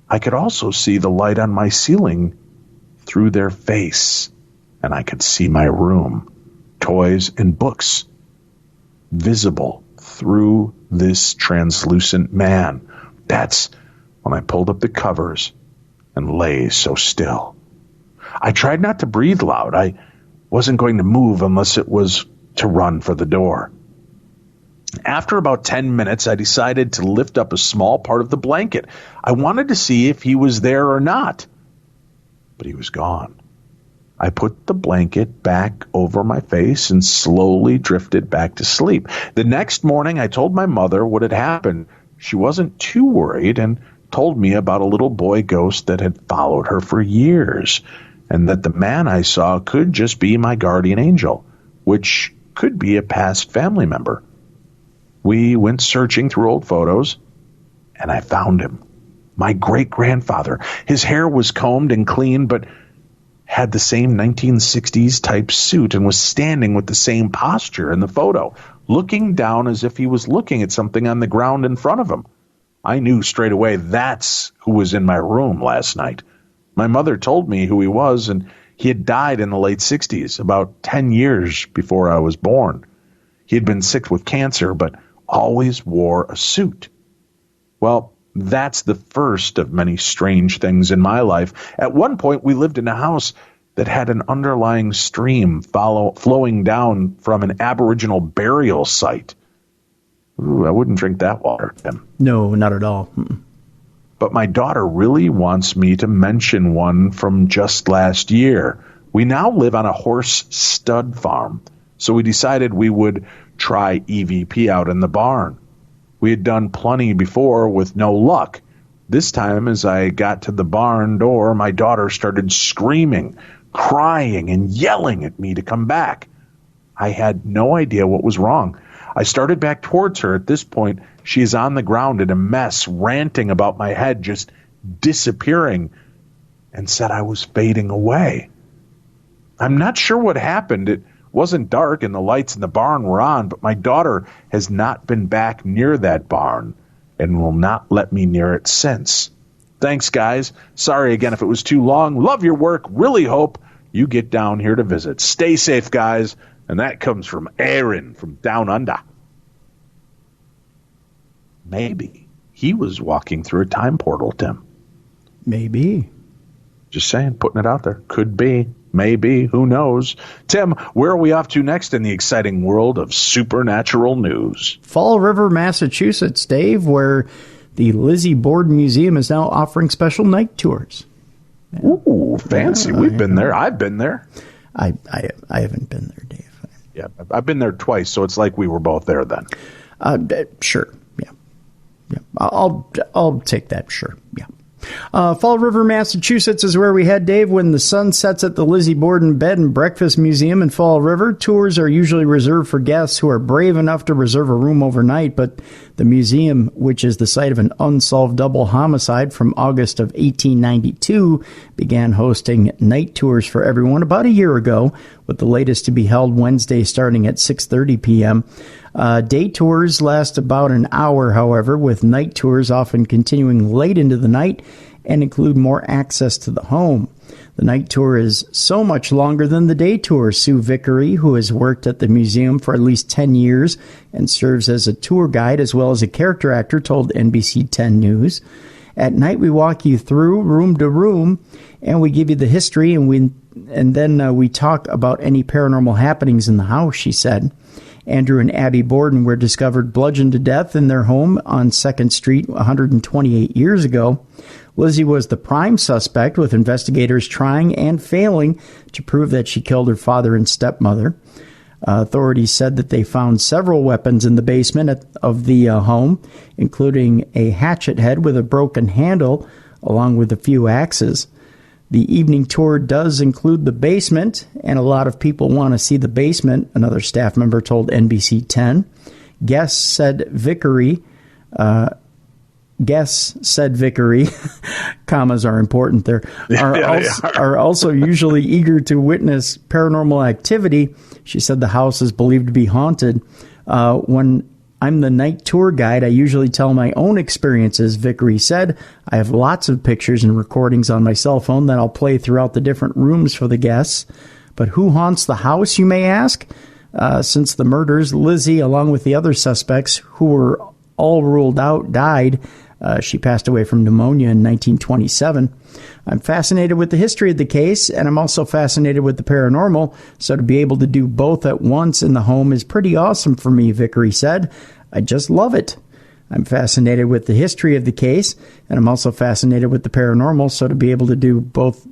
I could also see the light on my ceiling through their face, and I could see my room, toys and books, visible through this translucent man. That's when I pulled up the covers and lay so still. I tried not to breathe loud. I wasn't going to move unless it was to run for the door. After about 10 minutes, I decided to lift up a small part of the blanket. I wanted to see if he was there or not, but he was gone. I put the blanket back over my face and slowly drifted back to sleep. The next morning, I told my mother what had happened. She wasn't too worried and told me about a little boy ghost that had followed her for years, and that the man I saw could just be my guardian angel, which could be a past family member. We went searching through old photos, and I found him. My great-grandfather. His hair was combed and clean, but had the same 1960s type suit and was standing with the same posture in the photo, looking down as if he was looking at something on the ground in front of him. I knew straight away that's who was in my room last night. My mother told me who he was, and he had died in the late 60s, about 10 years before I was born. He had been sick with cancer, but always wore a suit. Well, that's the first of many strange things in my life. At one point, we lived in a house that had an underlying stream flowing down from an Aboriginal burial site. Ooh, I wouldn't drink that water, Tim. No, not at all. But my daughter really wants me to mention one from just last year. We now live on a horse stud farm, so we decided we would try EVP out in the barn. We had done plenty before with no luck. This time, as I got to the barn door, my daughter started screaming, crying, and yelling at me to come back. I had no idea what was wrong. I started back towards her. At this point, she is on the ground in a mess, ranting about my head just disappearing, and said I was fading away. I'm not sure what happened. It wasn't dark and the lights in the barn were on, but my daughter has not been back near that barn and will not let me near it since. Thanks, guys. Sorry again if it was too long. Love your work. Really hope you get down here to visit. Stay safe, guys. And that comes from Aaron from Down Under. Maybe he was walking through a time portal, Tim. Maybe. Just saying, putting it out there. Could be. Maybe. Who knows? Tim, where are we off to next in the exciting world of supernatural news? Fall River, Massachusetts, Dave, where the Lizzie Borden Museum is now offering special night tours. Ooh, fancy. We've been there. I've been there. I haven't been there, Dave. Yeah, I've been there twice, so it's like we were both there then. Sure. Yeah. I'll take that. Sure. Yeah. Fall River, Massachusetts is where we head, Dave, when the sun sets at the Lizzie Borden Bed and Breakfast Museum in Fall River. Tours are usually reserved for guests who are brave enough to reserve a room overnight, but the museum, which is the site of an unsolved double homicide from August of 1892, began hosting night tours for everyone about a year ago, with the latest to be held Wednesday starting at 6:30 p.m. Day tours last about an hour, however, with night tours often continuing late into the night and include more access to the home. The night tour is so much longer than the day tour. Sue Vickery, who has worked at the museum for at least 10 years and serves as a tour guide as well as a character actor, told NBC 10 News. At night, we walk you through room to room, and we give you the history, and then we talk about any paranormal happenings in the house, she said. Andrew and Abby Borden were discovered bludgeoned to death in their home on 2nd Street 128 years ago. Lizzie was the prime suspect, with investigators trying and failing to prove that she killed her father and stepmother. Authorities said that they found several weapons in the basement of the home, including a hatchet head with a broken handle, along with a few axes. The evening tour does include the basement, and a lot of people want to see the basement, another staff member told NBC 10. Guests said Vickery, commas are important there, are also usually eager to witness paranormal activity. She said the house is believed to be haunted. When I'm the night tour guide, I usually tell my own experiences, Vickery said. I have lots of pictures and recordings on my cell phone that I'll play throughout the different rooms for the guests. But who haunts the house, you may ask? Since the murders, Lizzie, along with the other suspects who were all ruled out, died. She passed away from pneumonia in 1927. I'm fascinated with the history of the case, and I'm also fascinated with the paranormal, so to be able to do both at once in the home is pretty awesome for me, Vickery said. I just love it. I'm fascinated with the history of the case, and I'm also fascinated with the paranormal, so to be able to do both,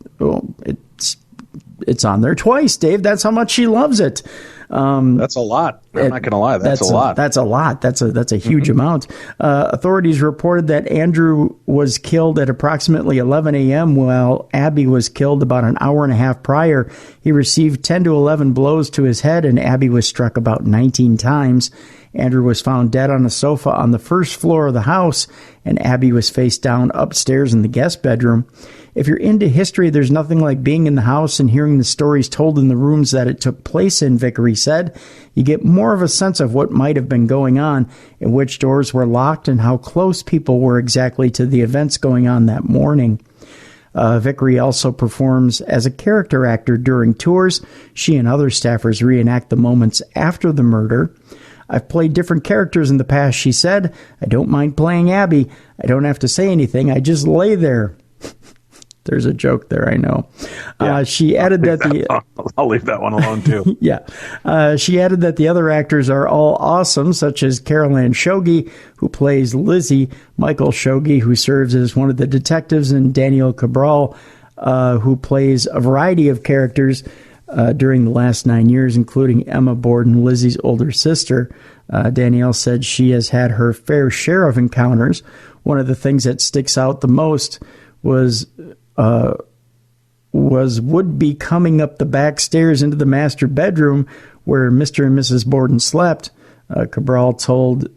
it's on there twice, Dave. That's how much she loves it. That's a lot. I'm not going to lie. That's a lot. That's a lot. That's a huge amount. Authorities reported that Andrew was killed at approximately 11 a.m. while Abby was killed about an hour and a half prior. He received 10 to 11 blows to his head, and Abby was struck about 19 times. Andrew was found dead on a sofa on the first floor of the house, and Abby was face down upstairs in the guest bedroom. If you're into history, there's nothing like being in the house and hearing the stories told in the rooms that it took place in, Vickery said. You get more of a sense of what might have been going on and which doors were locked and how close people were exactly to the events going on that morning. Vickery also performs as a character actor during tours. She and other staffers reenact the moments after the murder. I've played different characters in the past, she said. I don't mind playing Abby. I don't have to say anything. I just lay there. There's a joke there, I know. Yeah, she added I'll leave that one alone, too. Yeah. She added that the other actors are all awesome, such as Carol Ann Shogi, who plays Lizzie, Michael Shogi, who serves as one of the detectives, and Danielle Cabral, who plays a variety of characters during the last 9 years, including Emma Borden, Lizzie's older sister. Danielle said she has had her fair share of encounters. One of the things that sticks out the most was would be coming up the back stairs into the master bedroom where Mr. and Mrs. Borden slept. Cabral told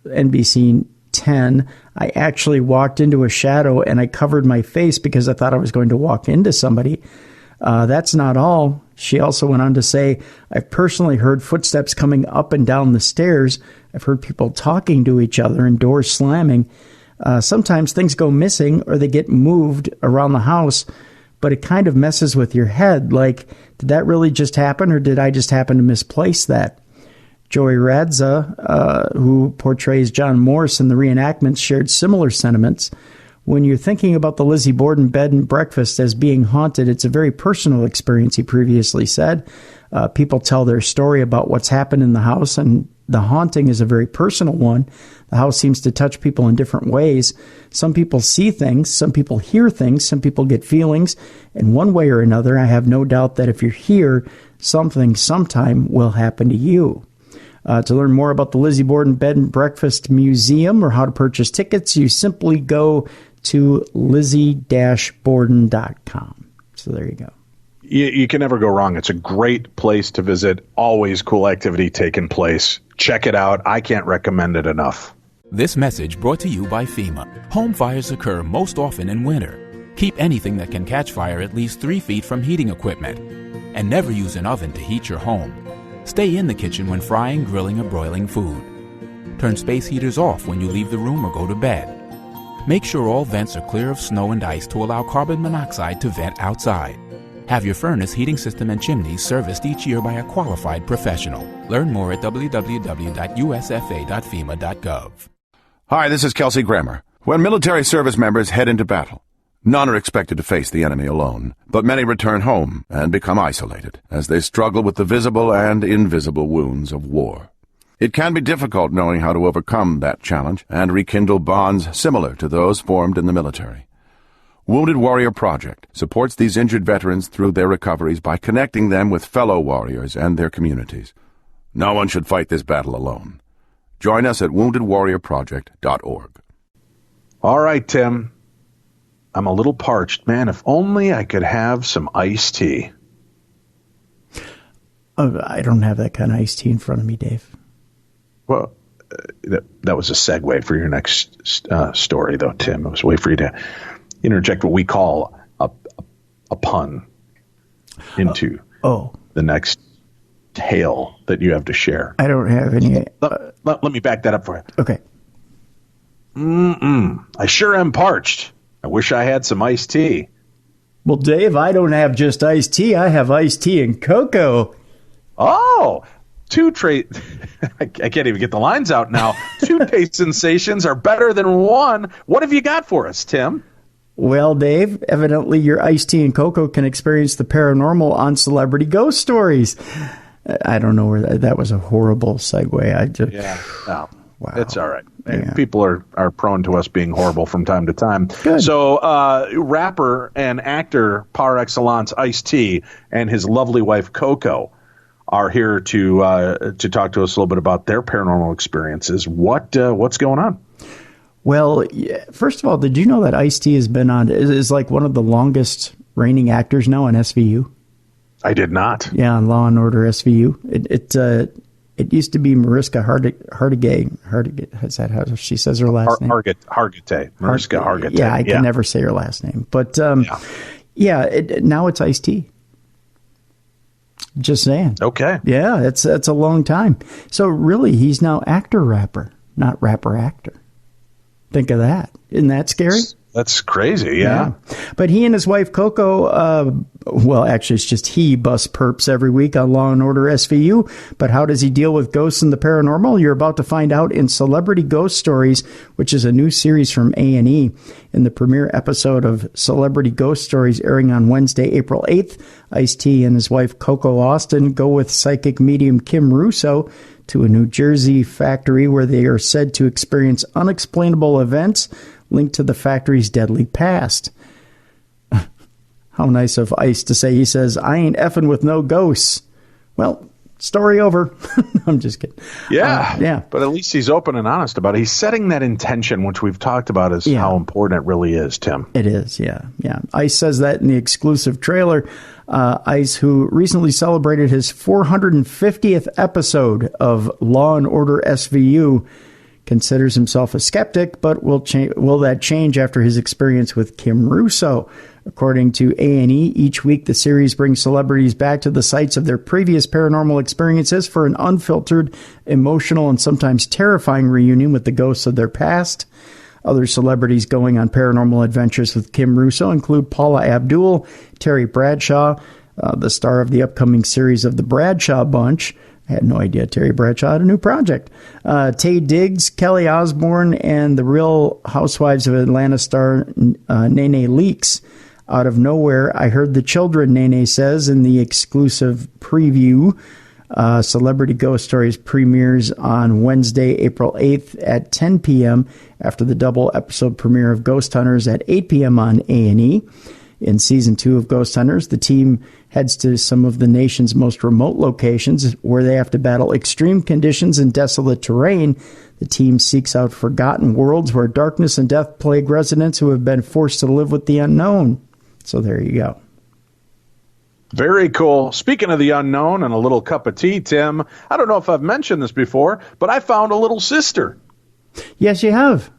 NBC 10, I actually walked into a shadow and I covered my face because I thought I was going to walk into somebody. That's not all. She also went on to say, I've personally heard footsteps coming up and down the stairs. I've heard people talking to each other and doors slamming. Sometimes things go missing or they get moved around the house, but it kind of messes with your head. Like, did that really just happen, or did I just happen to misplace that? Joey Radza, who portrays John Morse in the reenactments, shared similar sentiments. When you're thinking about the Lizzie Borden bed and breakfast as being haunted, it's a very personal experience, he previously said. People tell their story about what's happened in the house, and the haunting is a very personal one. The house seems to touch people in different ways. Some people see things, some people hear things, some people get feelings. And one way or another, I have no doubt that if you're here, something sometime will happen to you. To learn more about the Lizzie Borden Bed and Breakfast Museum or how to purchase tickets, you simply go to lizzie-borden.com. So there you go. You can never go wrong. It's a great place to visit. Always cool activity taking place. Check it out. I can't recommend it enough. This message brought to you by FEMA. Home fires occur most often in winter. Keep anything that can catch fire at least 3 feet from heating equipment. And never use an oven to heat your home. Stay in the kitchen when frying, grilling, or broiling food. Turn space heaters off when you leave the room or go to bed. Make sure all vents are clear of snow and ice to allow carbon monoxide to vent outside. Have your furnace, heating system, and chimneys serviced each year by a qualified professional. Learn more at www.usfa.fema.gov. Hi, this is Kelsey Grammer. When military service members head into battle, none are expected to face the enemy alone, but many return home and become isolated as they struggle with the visible and invisible wounds of war. It can be difficult knowing how to overcome that challenge and rekindle bonds similar to those formed in the military. Wounded Warrior Project supports these injured veterans through their recoveries by connecting them with fellow warriors and their communities. No one should fight this battle alone. Join us at woundedwarriorproject.org. All right, Tim. I'm a little parched. Man, if only I could have some iced tea. Oh, I don't have that kind of iced tea in front of me, Dave. Well, that was a segue for your next story, though, Tim. It was a way for you to interject what we call a pun into the next tale that you have to share. I don't have any. Let me back that up for you. Okay. I sure am parched. I wish I had some iced tea. Well, Dave, I don't have just iced tea. I have iced tea and cocoa. Oh, I can't even get the lines out now. Two taste sensations are better than one. What have you got for us, Tim? Well, Dave, evidently your iced tea and cocoa can experience the paranormal on Celebrity Ghost Stories. I don't know where that was a horrible segue. Wow. It's all right. Yeah. People are prone to us being horrible from time to time. Good. So rapper and actor par excellence Ice-T and his lovely wife Coco are here to talk to us a little bit about their paranormal experiences. What's going on? Well, first of all, did you know that Ice-T has been on is like one of the longest reigning actors now on SVU? I did not. Yeah, on Law and Order SVU. It used to be Mariska Hargitay. Is that how she says her last name? Hargitay. Mariska Hargitay. Yeah, I can never say her last name. But now it's Ice-T. Just saying. Okay. Yeah, it's a long time. So really, he's now actor-rapper, not rapper-actor. Think of that. Isn't that scary? That's crazy, yeah. But he and his wife, Coco, actually, it's just he busts perps every week on Law & Order SVU. But how does he deal with ghosts and the paranormal? You're about to find out in Celebrity Ghost Stories, which is a new series from A&E. In the premiere episode of Celebrity Ghost Stories airing on Wednesday, April 8th, Ice-T and his wife, Coco Austin, go with psychic medium Kim Russo to a New Jersey factory where they are said to experience unexplainable events linked to the factory's deadly past. How nice of Ice to say. He says, "I ain't effing with no ghosts." Well, story over. I'm just kidding. Yeah. But at least he's open and honest about it. He's setting that intention, which we've talked about is how important it really is, Tim. It is, yeah. Ice says that in the exclusive trailer. Ice, who recently celebrated his 450th episode of Law & Order SVU, considers himself a skeptic, but will that change after his experience with Kim Russo? According to A&E, each week the series brings celebrities back to the sites of their previous paranormal experiences for an unfiltered, emotional, and sometimes terrifying reunion with the ghosts of their past. Other celebrities going on paranormal adventures with Kim Russo include Paula Abdul, Terry Bradshaw, the star of the upcoming series of The Bradshaw Bunch. I had no idea Terry Bradshaw had a new project. Taye Diggs, Kelly Osbourne, and the Real Housewives of Atlanta star Nene Leakes. Out of nowhere, I heard the children, Nene says in the exclusive preview. Celebrity Ghost Stories premieres on Wednesday, April 8th at 10 p.m. after the double episode premiere of Ghost Hunters at 8 p.m. on A&E. In Season 2 of Ghost Hunters, the team heads to some of the nation's most remote locations where they have to battle extreme conditions and desolate terrain. The team seeks out forgotten worlds where darkness and death plague residents who have been forced to live with the unknown. So there you go. Very cool. Speaking of the unknown and a little cup of tea, Tim, I don't know if I've mentioned this before, but I found a little sister. Yes, you have.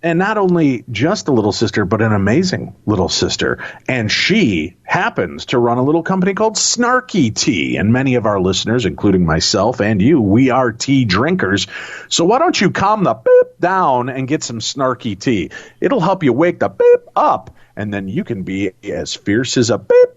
And not only just a little sister, but an amazing little sister. And she happens to run a little company called Snarky Tea. And many of our listeners, including myself and you, we are tea drinkers. So why don't you calm the beep down and get some Snarky Tea? It'll help you wake the beep up. And then you can be as fierce as a beep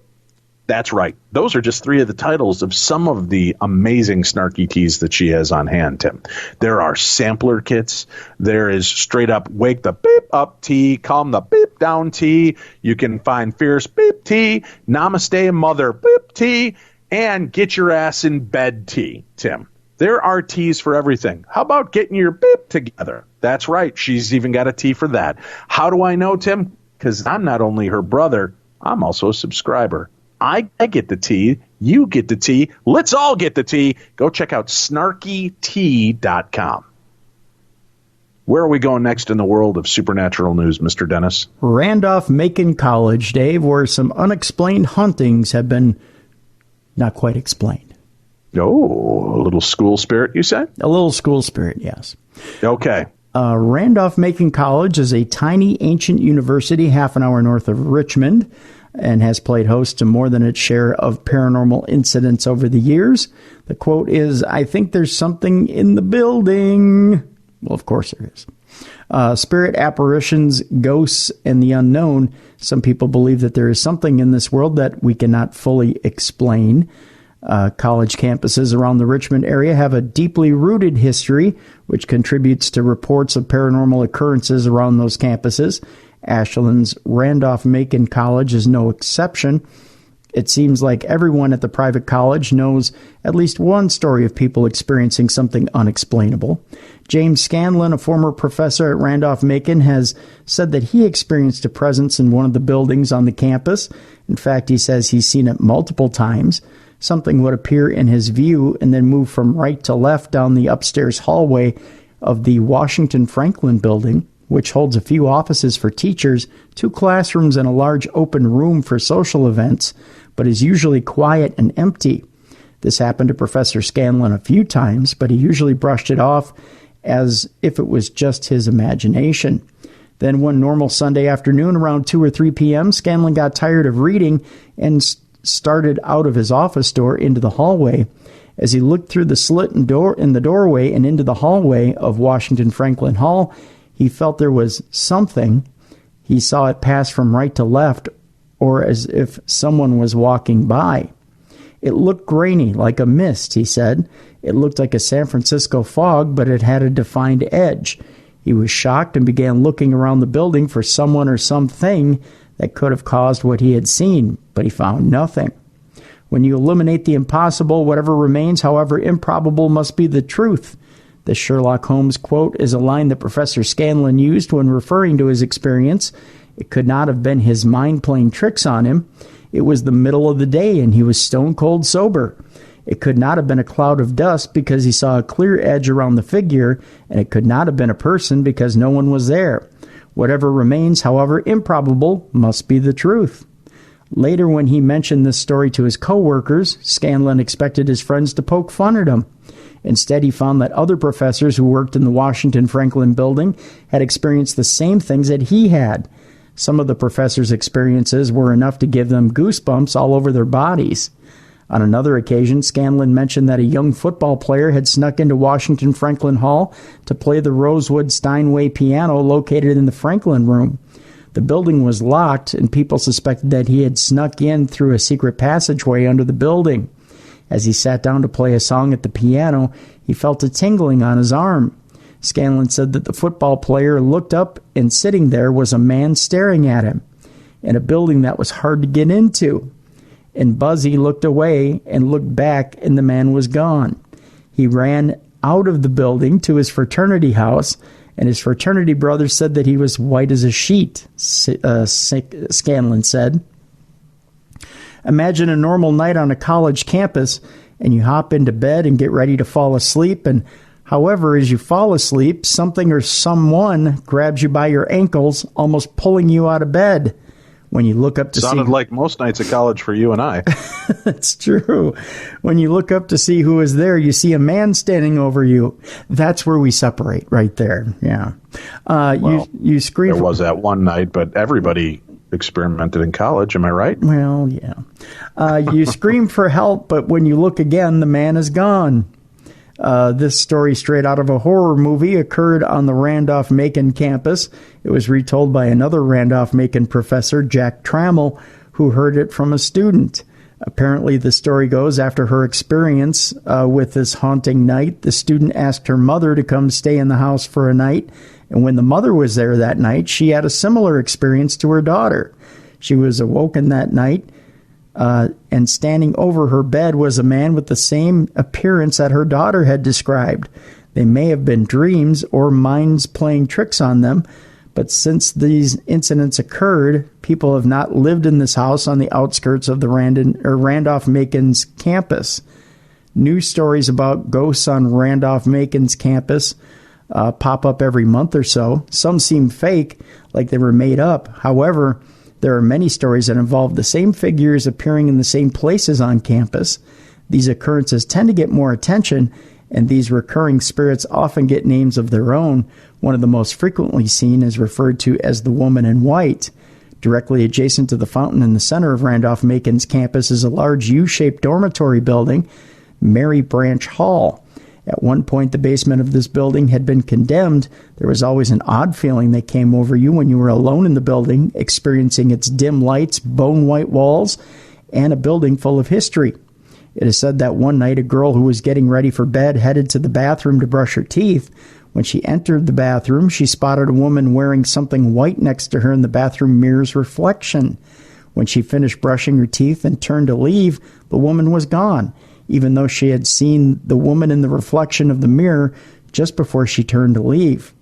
That's right. Those are just 3 of the titles of some of the amazing snarky teas that she has on hand, Tim. There are sampler kits. There is straight up wake the beep up tea, calm the beep down tea. You can find fierce beep tea, namaste mother beep tea, and get your ass in bed tea, Tim. There are teas for everything. How about getting your beep together? That's right. She's even got a tea for that. How do I know, Tim? Because I'm not only her brother, I'm also a subscriber. I get the tea. You get the tea. Let's all get the tea. Go check out snarkytea.com. Where are we going next in the world of supernatural news, Mr. Dennis? Randolph-Macon College, Dave, where some unexplained hauntings have been not quite explained. Oh, a little school spirit, you say? A little school spirit, yes. Okay. Randolph-Macon College is a tiny ancient university half an hour north of Richmond, and has played host to more than its share of paranormal incidents over the years. The quote is, "I think there's something in the building." Well, of course there is. Spirit apparitions, ghosts, and the unknown. Some people believe that there is something in this world that we cannot fully explain. College campuses around the Richmond area have a deeply rooted history, which contributes to reports of paranormal occurrences around those campuses. Ashland's Randolph-Macon College is no exception. It seems like everyone at the private college knows at least one story of people experiencing something unexplainable. James Scanlon, a former professor at Randolph-Macon, has said that he experienced a presence in one of the buildings on the campus. In fact, he says he's seen it multiple times. Something would appear in his view and then move from right to left down the upstairs hallway of the Washington Franklin building, which holds a few offices for teachers, 2 classrooms, and a large open room for social events, but is usually quiet and empty. This happened to Professor Scanlon a few times, but he usually brushed it off as if it was just his imagination. Then one normal Sunday afternoon around 2 or 3 p.m., Scanlon got tired of reading and started out of his office door into the hallway. As he looked through the slit in the doorway and into the hallway of Washington Franklin Hall, he felt there was something. He saw it pass from right to left, or as if someone was walking by. It looked grainy, like a mist, he said. It looked like a San Francisco fog, but it had a defined edge. He was shocked and began looking around the building for someone or something that could have caused what he had seen, but he found nothing. When you eliminate the impossible, whatever remains, however improbable, must be the truth. The Sherlock Holmes quote is a line that Professor Scanlon used when referring to his experience. It could not have been his mind playing tricks on him. It was the middle of the day and he was stone cold sober. It could not have been a cloud of dust because he saw a clear edge around the figure, and it could not have been a person because no one was there. Whatever remains, however improbable, must be the truth. Later, when he mentioned this story to his co-workers, Scanlon expected his friends to poke fun at him. Instead, he found that other professors who worked in the Washington Franklin building had experienced the same things that he had. Some of the professors' experiences were enough to give them goosebumps all over their bodies. On another occasion, Scanlon mentioned that a young football player had snuck into Washington Franklin Hall to play the Rosewood Steinway piano located in the Franklin room. The building was locked, and people suspected that he had snuck in through a secret passageway under the building. As he sat down to play a song at the piano, he felt a tingling on his arm. Scanlon said that the football player looked up, and sitting there was a man staring at him, in a building that was hard to get into. And Buzzy looked away and looked back, and the man was gone. He ran out of the building to his fraternity house, and his fraternity brother said that he was white as a sheet, Scanlon said. Imagine a normal night on a college campus, and you hop into bed and get ready to fall asleep, and however, as you fall asleep, something or someone grabs you by your ankles, almost pulling you out of bed. When you look up to Sounded like most nights at college for you and I. That's true. When you look up to see who is there, you see a man standing over you. That's where we separate, right there. Yeah. You scream. There was that one night, but everybody experimented in college. Am I right? Well, yeah. You scream for help, but when you look again, the man is gone. This story, straight out of a horror movie, occurred on the Randolph-Macon campus. It was retold by another Randolph-Macon professor, Jack Trammell, who heard it from a student. Apparently, the story goes, after her experience with this haunting night, the student asked her mother to come stay in the house for a night. And when the mother was there that night, she had a similar experience to her daughter. She was awoken that night, and standing over her bed was a man with the same appearance that her daughter had described. They may have been dreams or minds playing tricks on them, but since these incidents occurred, people have not lived in this house on the outskirts of the Randolph-Macon's campus. News stories about ghosts on Randolph-Macon's campus pop up every month or so. Some seem fake, like they were made up. However, there are many stories that involve the same figures appearing in the same places on campus. These occurrences tend to get more attention, and these recurring spirits often get names of their own. One of the most frequently seen is referred to as the Woman in White. Directly adjacent to the fountain in the center of Randolph-Macon's campus is a large U-shaped dormitory building, Mary Branch Hall. At one point, the basement of this building had been condemned. There was always an odd feeling that came over you when you were alone in the building, experiencing its dim lights, bone-white walls, and a building full of history. It is said that one night a girl who was getting ready for bed headed to the bathroom to brush her teeth. When she entered the bathroom, she spotted a woman wearing something white next to her in the bathroom mirror's reflection. When she finished brushing her teeth and turned to leave, the woman was gone, even though she had seen the woman in the reflection of the mirror just before she turned to leave.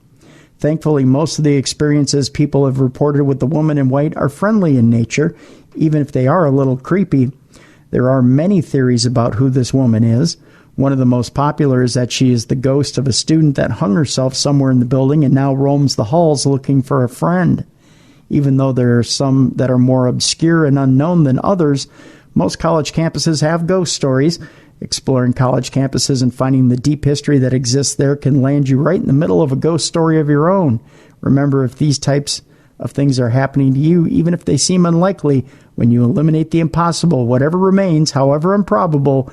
Thankfully, most of the experiences people have reported with the Woman in White are friendly in nature, even if they are a little creepy. There are many theories about who this woman is. One of the most popular is that she is the ghost of a student that hung herself somewhere in the building and now roams the halls looking for a friend. Even though there are some that are more obscure and unknown than others, most college campuses have ghost stories. Exploring college campuses and finding the deep history that exists there can land you right in the middle of a ghost story of your own. Remember, if these types of things are happening to you, even if they seem unlikely, when you eliminate the impossible, whatever remains, however improbable,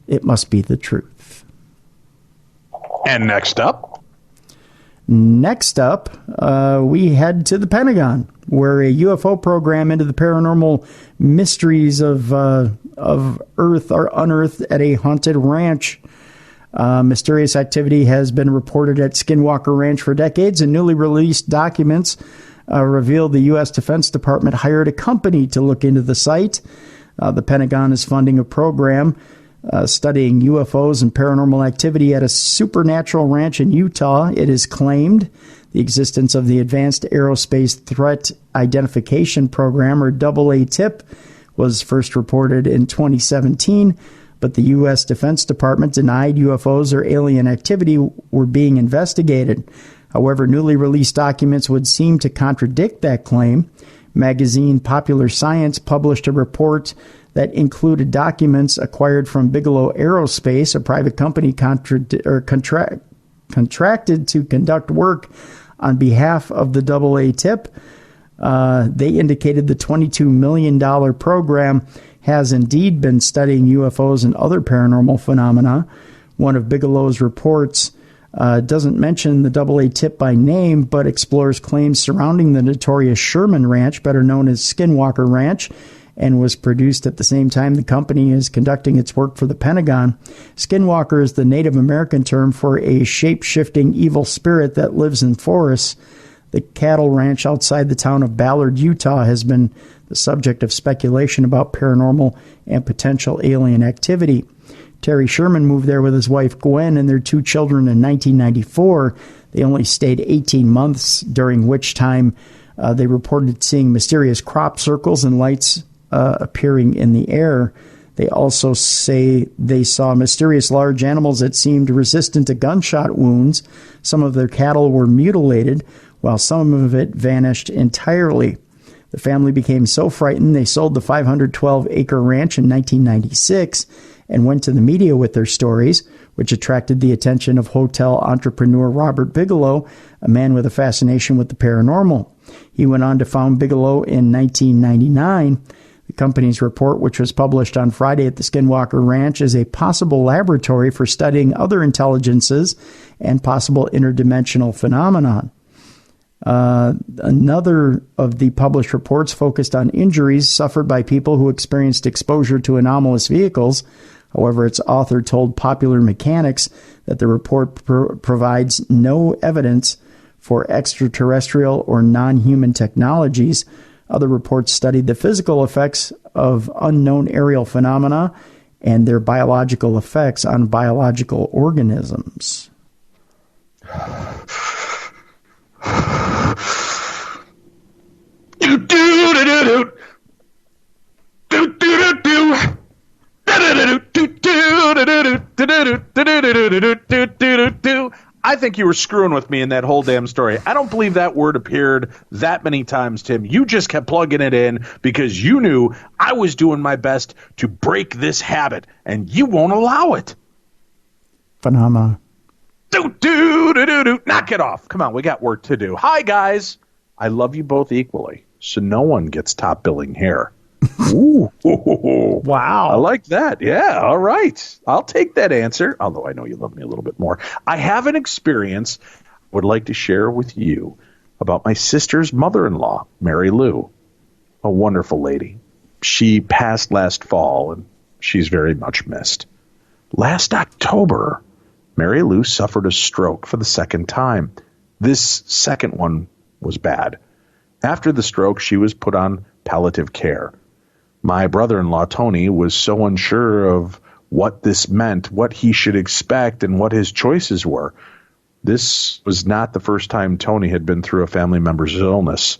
it must be the truth. And next up, we head to the Pentagon, where a UFO program into the paranormal mysteries of Earth are unearthed at a haunted ranch. Mysterious activity has been reported at Skinwalker Ranch for decades, and newly released documents reveal the U.S. Defense Department hired a company to look into the site. The Pentagon is funding a program studying UFOs and paranormal activity at a supernatural ranch in Utah. It is claimed the existence of the Advanced Aerospace Threat Identification Program, or AATIP, was first reported in 2017, but the U.S. Defense Department denied UFOs or alien activity were being investigated. However, newly released documents would seem to contradict that claim. Magazine Popular Science published a report that included documents acquired from Bigelow Aerospace, a private company contracted to conduct work on behalf of the AATIP. They indicated the $22 million program has indeed been studying UFOs and other paranormal phenomena. One of Bigelow's reports doesn't mention the AATIP by name, but explores claims surrounding the notorious Sherman Ranch, better known as Skinwalker Ranch, and was produced at the same time the company is conducting its work for the Pentagon. Skinwalker is the Native American term for a shape-shifting evil spirit that lives in forests. The cattle ranch outside the town of Ballard, Utah, has been the subject of speculation about paranormal and potential alien activity. Terry Sherman moved there with his wife Gwen and their 2 children in 1994. They only stayed 18 months, during which time they reported seeing mysterious crop circles and lights appearing in the air. They also say they saw mysterious large animals that seemed resistant to gunshot wounds. Some of their cattle were mutilated, while some of it vanished entirely. The family became so frightened they sold the 512-acre ranch in 1996 and went to the media with their stories, which attracted the attention of hotel entrepreneur Robert Bigelow, a man with a fascination with the paranormal. He went on to found Bigelow in 1999. The company's report, which was published on Friday at the Skinwalker Ranch, is a possible laboratory for studying other intelligences and possible interdimensional phenomenon. Another of the published reports focused on injuries suffered by people who experienced exposure to anomalous vehicles. However, its author told Popular Mechanics that the report provides no evidence for extraterrestrial or non-human technologies. Other reports studied the physical effects of unknown aerial phenomena and their biological effects on biological organisms. I think you were screwing with me in that whole damn story. I don't believe that word appeared that many times, Tim. You just kept plugging it in because you knew I was doing my best to break this habit, and you won't allow it. Phenomena. Knock it off. Come on, we got work to do. Hi, guys. I love you both equally, so no one gets top billing here. Ooh. Wow. I like that. Yeah, all right. I'll take that answer, although I know you love me a little bit more. I have an experience I would like to share with you about my sister's mother-in-law, Mary Lou, a wonderful lady. She passed last fall, and she's very much missed. Last October, Mary Lou suffered a stroke for the second time. This second one was bad. After the stroke, she was put on palliative care. My brother-in-law, Tony, was so unsure of what this meant, what he should expect, and what his choices were. This was not the first time Tony had been through a family member's illness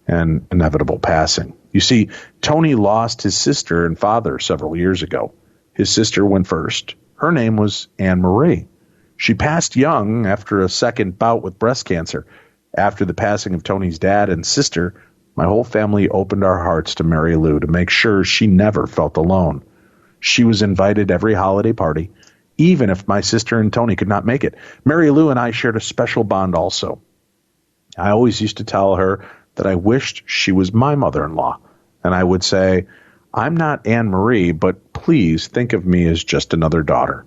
and inevitable passing. You see, Tony lost his sister and father several years ago. His sister went first. Her name was Anne Marie. She passed young after a second bout with breast cancer. After the passing of Tony's dad and sister, my whole family opened our hearts to Mary Lou to make sure she never felt alone. She was invited every holiday party, even if my sister and Tony could not make it. Mary Lou and I shared a special bond also. I always used to tell her that I wished she was my mother-in-law, and I would say, I'm not Anne Marie, but please think of me as just another daughter.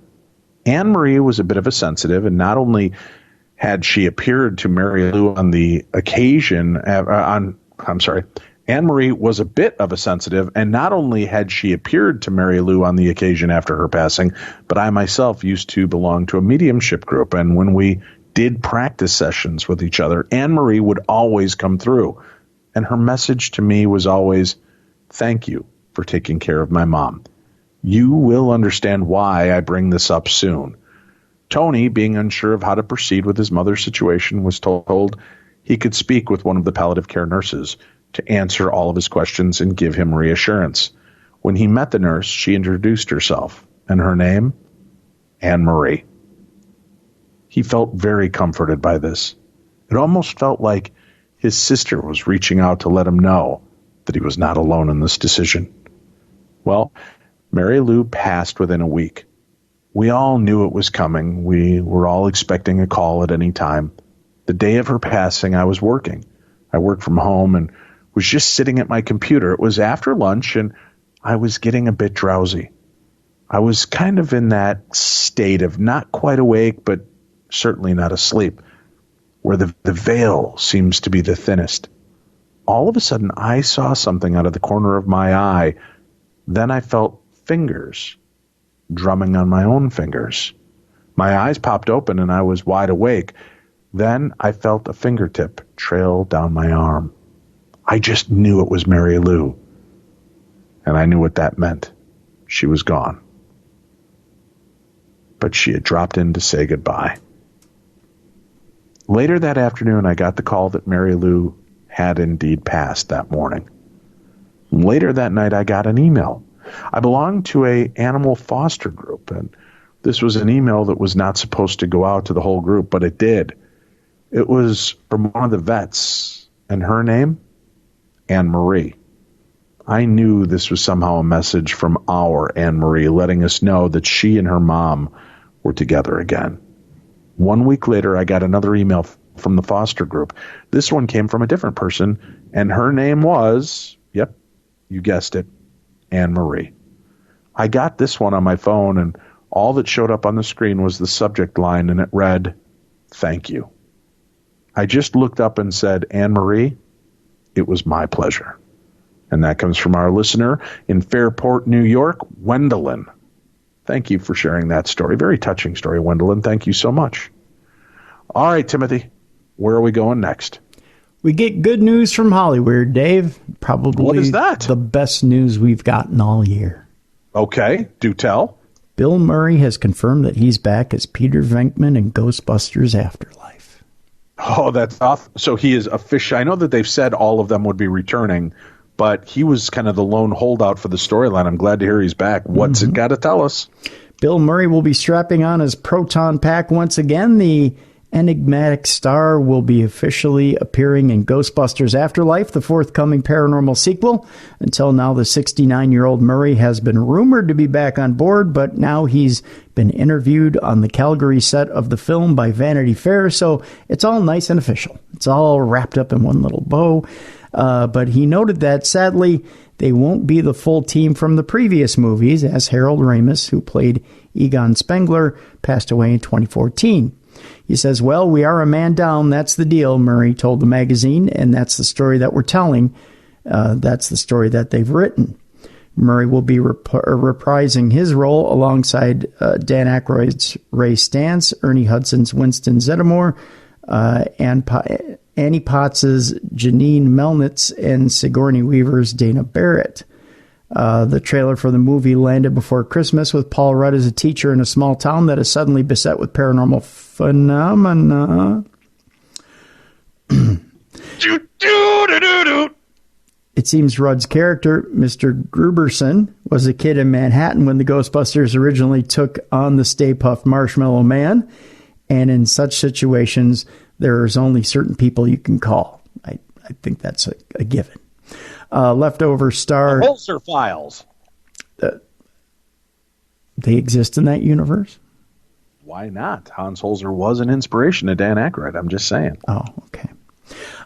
Anne Marie was a bit of a sensitive, and not only had she appeared to Mary Lou on the occasion Anne Marie was a bit of a sensitive, and not only had she appeared to Mary Lou on the occasion after her passing, but I myself used to belong to a mediumship group, and when we did practice sessions with each other, Anne Marie would always come through, and her message to me was always, thank you for taking care of my mom. You will understand why I bring this up soon. Tony, being unsure of how to proceed with his mother's situation, was told he could speak with one of the palliative care nurses to answer all of his questions and give him reassurance. When he met the nurse, she introduced herself, and her name, Anne Marie. He felt very comforted by this. It almost felt like his sister was reaching out to let him know that he was not alone in this decision. Well, Mary Lou passed within a week. We all knew it was coming. We were all expecting a call at any time. The day of her passing, I was working. I worked from home and was just sitting at my computer. It was after lunch, and I was getting a bit drowsy. I was kind of in that state of not quite awake, but certainly not asleep, where the veil seems to be the thinnest. All of a sudden, I saw something out of the corner of my eye. Then I felt fingers drumming on my own fingers. My eyes popped open, and I was wide awake. Then I felt a fingertip trail down my arm. I just knew it was Mary Lou. And I knew what that meant. She was gone. But she had dropped in to say goodbye. Later that afternoon, I got the call that Mary Lou had indeed passed that morning. Later that night, I got an email. I belonged to an animal foster group, and this was an email that was not supposed to go out to the whole group, but it did. It was from one of the vets, and her name, Anne Marie. I knew this was somehow a message from our Anne Marie letting us know that she and her mom were together again. 1 week later, I got another email from the foster group. This one came from a different person, and her name was, yep, you guessed it, Anne Marie. I got this one on my phone, and all that showed up on the screen was the subject line, and it read, thank you. I just looked up and said, Anne-Marie, it was my pleasure. And that comes from our listener in Fairport, New York, Wendelin. Thank you for sharing that story. Very touching story, Wendelin. Thank you so much. All right, Timothy, where are we going next? We get good news from Hollywood, Dave. Probably what is that? The best news we've gotten all year. Okay, do tell. Bill Murray has confirmed that he's back as Peter Venkman in Ghostbusters Afterlife. Oh, that's off. So he is official. I know that they've said all of them would be returning, but he was kind of the lone holdout for the storyline. I'm glad to hear he's back. What's it got to tell us? Bill Murray will be strapping on his proton pack once again. The enigmatic star will be officially appearing in Ghostbusters Afterlife, the forthcoming paranormal sequel. Until now, the 69-year-old Murray has been rumored to be back on board, but now he's been interviewed on the Calgary set of the film by Vanity Fair, so it's all nice and official. It's all wrapped up in one little bow. But he noted that, sadly, they won't be the full team from the previous movies, as Harold Ramis, who played Egon Spengler, passed away in 2014. He says, well, we are a man down. That's the deal, Murray told the magazine, and that's the story that we're telling. That's the story that they've written. Murray will be reprising his role alongside Dan Aykroyd's Ray Stantz, Ernie Hudson's Winston Zeddemore, Annie Potts's Janine Melnitz, and Sigourney Weaver's Dana Barrett. The trailer for the movie landed before Christmas, with Paul Rudd as a teacher in a small town that is suddenly beset with paranormal phenomena. It seems Rudd's character, Mr. Gruberson, was a kid in Manhattan when the Ghostbusters originally took on the Stay Puft Marshmallow Man, and in such situations, there's only certain people you can call. I think that's a given. Leftover star... The Holzer Files. They exist in that universe? Why not? Hans Holzer was an inspiration to Dan Aykroyd. I'm just saying. Oh, okay.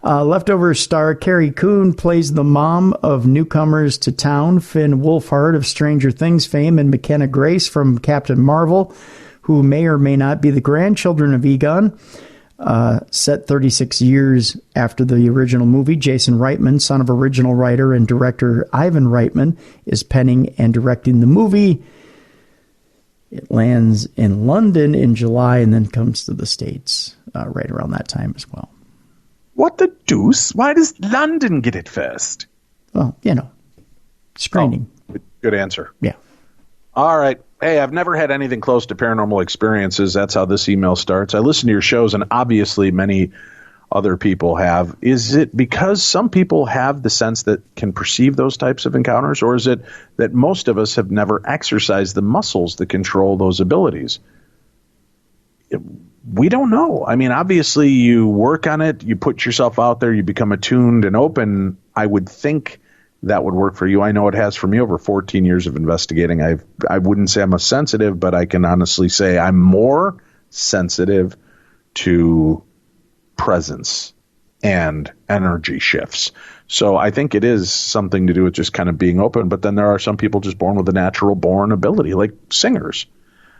Leftover star Carrie Coon plays the mom of newcomers to town, Finn Wolfhard of Stranger Things fame, and McKenna Grace from Captain Marvel, who may or may not be the grandchildren of Egon. Set 36 years after the original movie, Jason Reitman, son of original writer and director Ivan Reitman, is penning and directing the movie. It lands in London in July and then comes to the States right around that time as well. What the deuce? Why does London get it first? Well, screening. Oh, good answer. Yeah. All right. Hey, I've never had anything close to paranormal experiences. That's how this email starts. I listen to your shows, and obviously many other people have. Is it because some people have the sense that can perceive those types of encounters, or is it that most of us have never exercised the muscles that control those abilities? We don't know. I mean, obviously you work on it, you put yourself out there, you become attuned and open. I would think that would work for you. I know it has for me over 14 years of investigating. I wouldn't say I'm a sensitive, but I can honestly say I'm more sensitive to presence and energy shifts. So I think it is something to do with just kind of being open. But then there are some people just born with a natural born ability, like singers.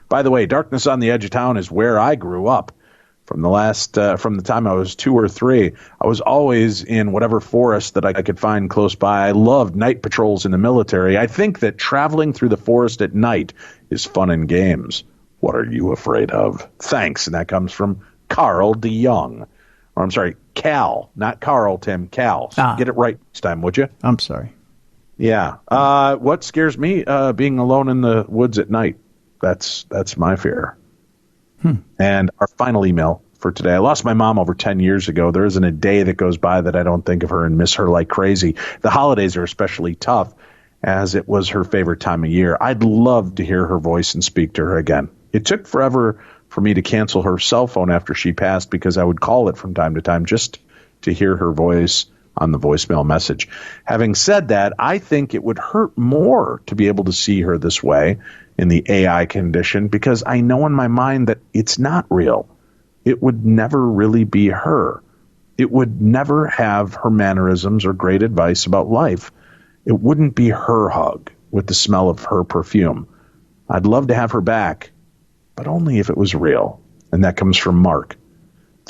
By the way, Darkness on the Edge of Town is where I grew up. From the time I was 2 or 3, I was always in whatever forest that I could find close by. I loved night patrols in the military. I think that traveling through the forest at night is fun and games. What are you afraid of? Thanks. And that comes from Carl DeYoung. Or I'm sorry, Cal, not Carl, Tim, Cal. So get it right next time, would you? I'm sorry. Yeah. What scares me? Being alone in the woods at night. That's my fear. And our final email for today. I lost my mom over 10 years ago. There isn't a day that goes by that I don't think of her and miss her like crazy. The holidays are especially tough, as it was her favorite time of year. I'd love to hear her voice and speak to her again. It took forever for me to cancel her cell phone after she passed, because I would call it from time to time just to hear her voice on the voicemail message. Having said that, I think it would hurt more to be able to see her this way in the AI condition, because I know in my mind that it's not real. It would never really be her. It would never have her mannerisms or great advice about life. It wouldn't be her hug with the smell of her perfume. I'd love to have her back, but only if it was real. And that comes from Mark.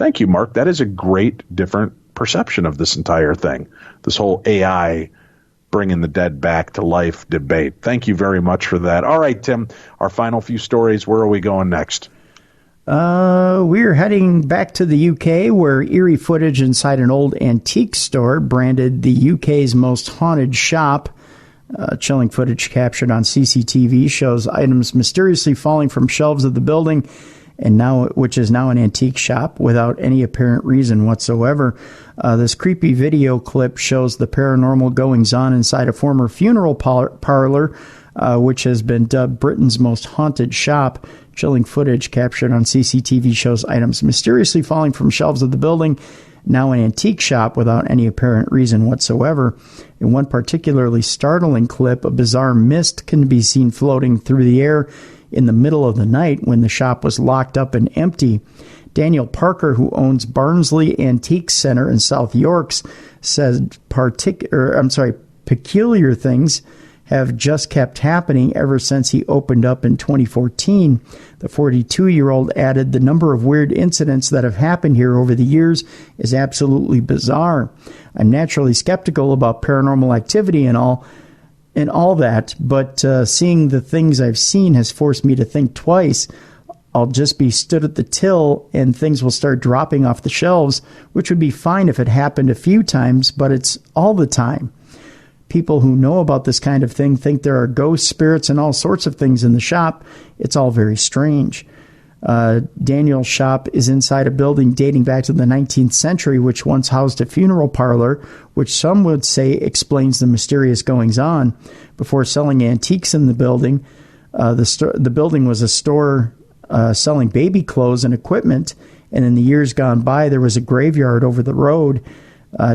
Thank you, Mark. That is a great, different perception of this entire thing, this whole AI bringing the dead back to life debate. Thank you very much for that. All right, Tim, our final few stories. Where are we going next? We're heading back to the UK, where eerie footage inside an old antique store branded the UK's most haunted shop. Chilling footage captured on CCTV shows items mysteriously falling from shelves of the building, which is now an antique shop, without any apparent reason whatsoever. This creepy video clip shows the paranormal goings-on inside a former funeral parlor, which has been dubbed Britain's most haunted shop. Chilling footage captured on CCTV shows items mysteriously falling from shelves of the building, now an antique shop, without any apparent reason whatsoever. In one particularly startling clip, a bizarre mist can be seen floating through the air in the middle of the night when the shop was locked up and empty. Daniel Parker, who owns Barnsley Antique Centre in South Yorks, says peculiar things have just kept happening ever since he opened up in 2014. The 42-year-old added, the number of weird incidents that have happened here over the years is absolutely bizarre. I'm naturally skeptical about paranormal activity and all that, but seeing the things I've seen has forced me to think twice. I'll just be stood at the till and things will start dropping off the shelves, which would be fine if it happened a few times, but it's all the time. People who know about this kind of thing think there are ghosts, spirits, and all sorts of things in the shop. It's all very strange. Daniel's shop is inside a building dating back to the 19th century, which once housed a funeral parlor, which some would say explains the mysterious goings-on. Before selling antiques in the building, the building was a store selling baby clothes and equipment, and in the years gone by, there was a graveyard over the road.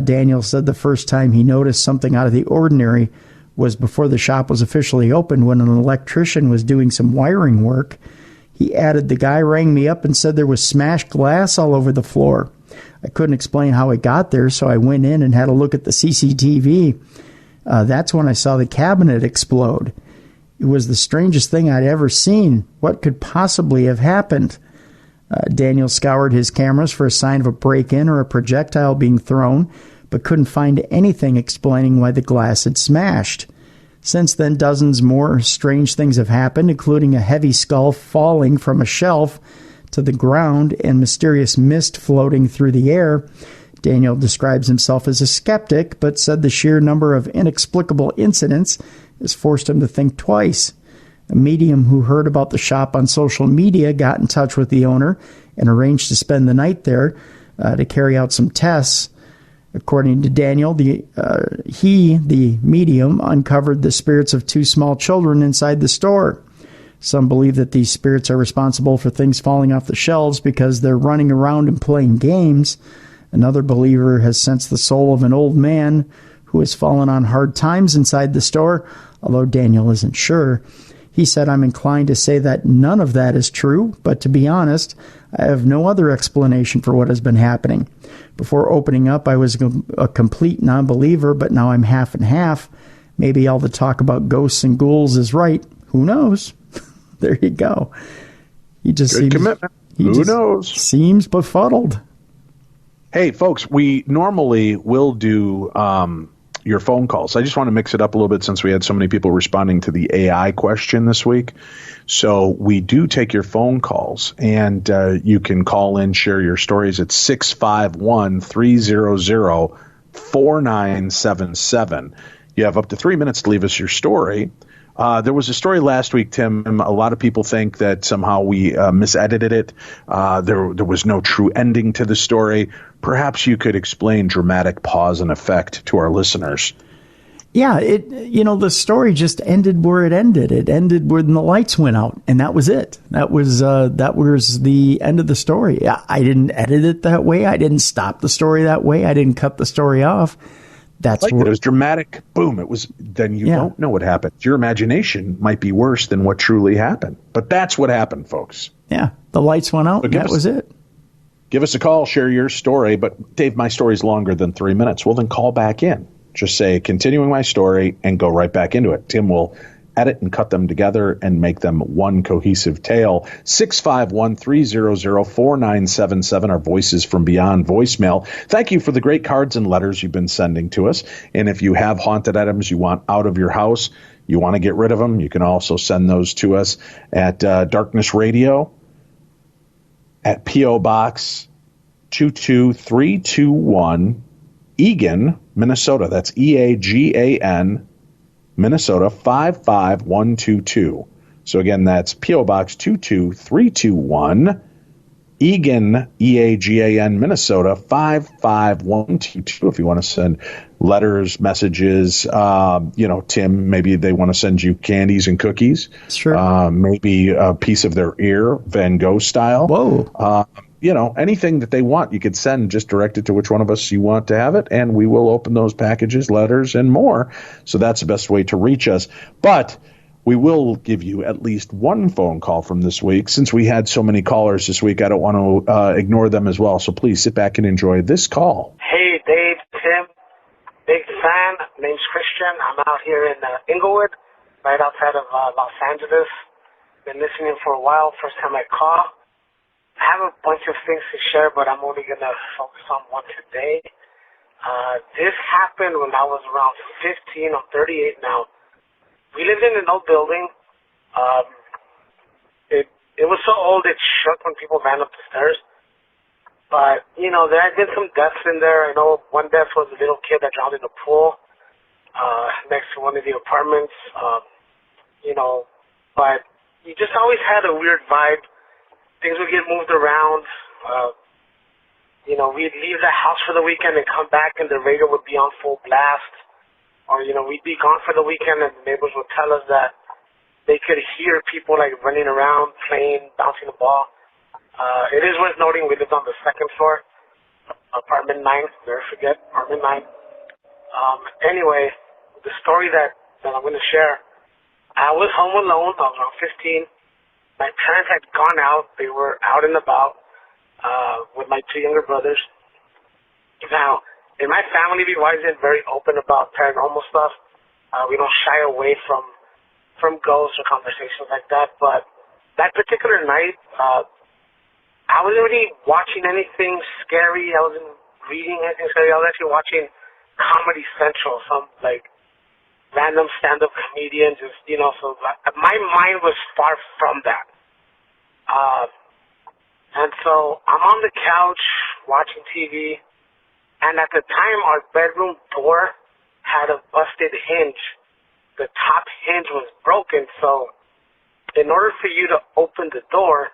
Daniel said the first time he noticed something out of the ordinary was before the shop was officially opened, when an electrician was doing some wiring work. He added, the guy rang me up and said there was smashed glass all over the floor. I couldn't explain how it got there, so I went in and had a look at the CCTV. That's when I saw the cabinet explode. It was the strangest thing I'd ever seen. What could possibly have happened? Daniel scoured his cameras for a sign of a break-in or a projectile being thrown, but couldn't find anything explaining why the glass had smashed. Since then, dozens more strange things have happened, including a heavy skull falling from a shelf to the ground and mysterious mist floating through the air. Daniel describes himself as a skeptic, but said the sheer number of inexplicable incidents has forced him to think twice. A medium who heard about the shop on social media got in touch with the owner and arranged to spend the night there to carry out some tests. According to Daniel, the medium, uncovered the spirits of two small children inside the store. Some believe that these spirits are responsible for things falling off the shelves because they're running around and playing games. Another believer has sensed the soul of an old man who has fallen on hard times inside the store, although Daniel isn't sure. He said, I'm inclined to say that none of that is true, but to be honest, I have no other explanation for what has been happening. Before opening up, I was a complete non-believer, but now I'm half and half. Maybe all the talk about ghosts and ghouls is right. Who knows? There you go. He just Good seems commitment. Who knows? Seems befuddled. Hey, folks, we normally will do your phone calls. I just want to mix it up a little bit since we had so many people responding to the AI question this week. So we do take your phone calls, and you can call in, share your stories at 651-300-4977. You have up to 3 minutes to leave us your story. There was a story last week, Tim. A lot of people think that somehow we misedited it. There was no true ending to the story. Perhaps you could explain dramatic pause and effect to our listeners. Yeah, the story just ended where it ended. It ended when the lights went out, and that was it. That was the end of the story. I didn't edit it that way. I didn't stop the story that way. I didn't cut the story off. That's like it was dramatic. Boom. It was. Then you don't know what happened. Your imagination might be worse than what truly happened. But that's what happened, folks. Yeah, the lights went out. So that was it. Give us a call. Share your story. But Dave, my story's longer than 3 minutes. Well, then call back in. Just say continuing my story and go right back into it. Tim will edit and cut them together and make them one cohesive tale. 651-300-4977, our Voices from Beyond voicemail. Thank you for the great cards and letters you've been sending to us. And if you have haunted items you want out of your house, you want to get rid of them, you can also send those to us at Darkness Radio at P.O. Box 22321, Eagan, Minnesota. That's EAGAN, Minnesota 55122. So again, that's P.O. Box 22321, Eagan, EAGAN, Minnesota 55122. If you want to send letters, messages, Tim, maybe they want to send you candies and cookies. Sure. Maybe a piece of their ear, Van Gogh style. Whoa. Anything that they want, you could send, just direct it to which one of us you want to have it, and we will open those packages, letters, and more. So that's the best way to reach us. But we will give you at least one phone call from this week. Since we had so many callers this week, I don't want to ignore them as well. So please sit back and enjoy this call. Hey, Dave, Tim, big fan. Name's Christian. I'm out here in Inglewood, right outside of Los Angeles. Been listening for a while. First time I call. I have a bunch of things to share, but I'm only going to focus on one today. This happened when I was around 15. I'm 38 now. We lived in an old building. It was so old it shook when people ran up the stairs. But, there had been some deaths in there. I know one death was a little kid that drowned in the pool next to one of the apartments. But you just always had a weird vibe. Things would get moved around. We'd leave the house for the weekend and come back and the radio would be on full blast. Or, we'd be gone for the weekend and the neighbors would tell us that they could hear people like running around, playing, bouncing the ball. It is worth noting we lived on the second floor, apartment 9, never forget, apartment 9. Anyway, the story that I'm going to share, I was home alone. I was around 15. My parents had gone out. They were out and about with my 2 younger brothers. Now, in my family, we always been very open about paranormal stuff. We don't shy away from ghosts or conversations like that. But that particular night, I wasn't really watching anything scary. I wasn't reading anything scary. I was actually watching Comedy Central, some like random stand-up comedian, so my mind was far from that. And so I'm on the couch watching TV, and at the time our bedroom door had a busted hinge. The top hinge was broken, so in order for you to open the door,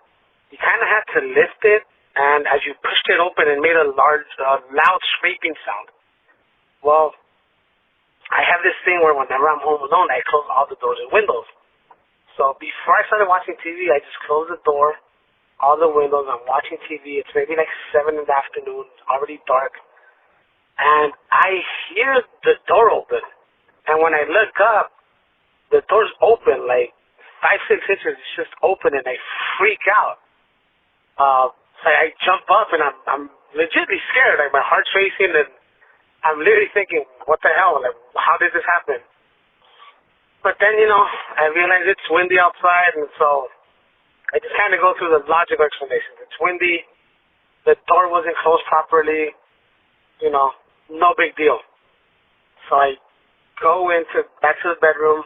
you kind of had to lift it, and as you pushed it open, it made a loud scraping sound. Well, I have this thing where whenever I'm home alone, I close all the doors and windows. So before I started watching TV, I just closed the door, all the windows. I'm watching TV. It's maybe like 7 in the afternoon. It's already dark. And I hear the door open. And when I look up, the door's open, like 5-6 inches. It's just open, and I freak out. So I jump up, and I'm legitimately scared. Like my heart's racing, and I'm literally thinking, what the hell? Like, how did this happen? But then, I realized it's windy outside, and so I just kind of go through the logical explanations. It's windy. The door wasn't closed properly. No big deal. So I go back to the bedroom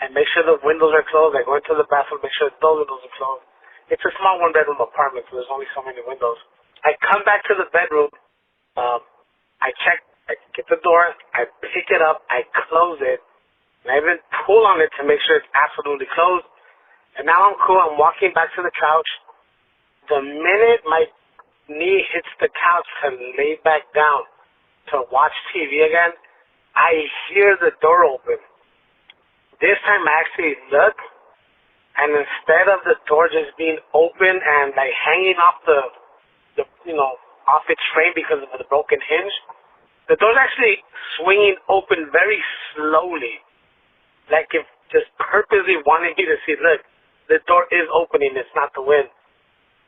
and make sure the windows are closed. I go into the bathroom, make sure those windows are closed. It's a small one-bedroom apartment, so there's only so many windows. I come back to the bedroom. I check. I get the door, I pick it up, I close it, and I even pull on it to make sure it's absolutely closed. And now I'm cool. I'm walking back to the couch. The minute my knee hits the couch to lay back down to watch TV again, I hear the door open. This time I actually look, and instead of the door just being open and like hanging off off its frame because of the broken hinge, the door's actually swinging open very slowly, like if just purposely wanting me to see, look, the door is opening, it's not the wind.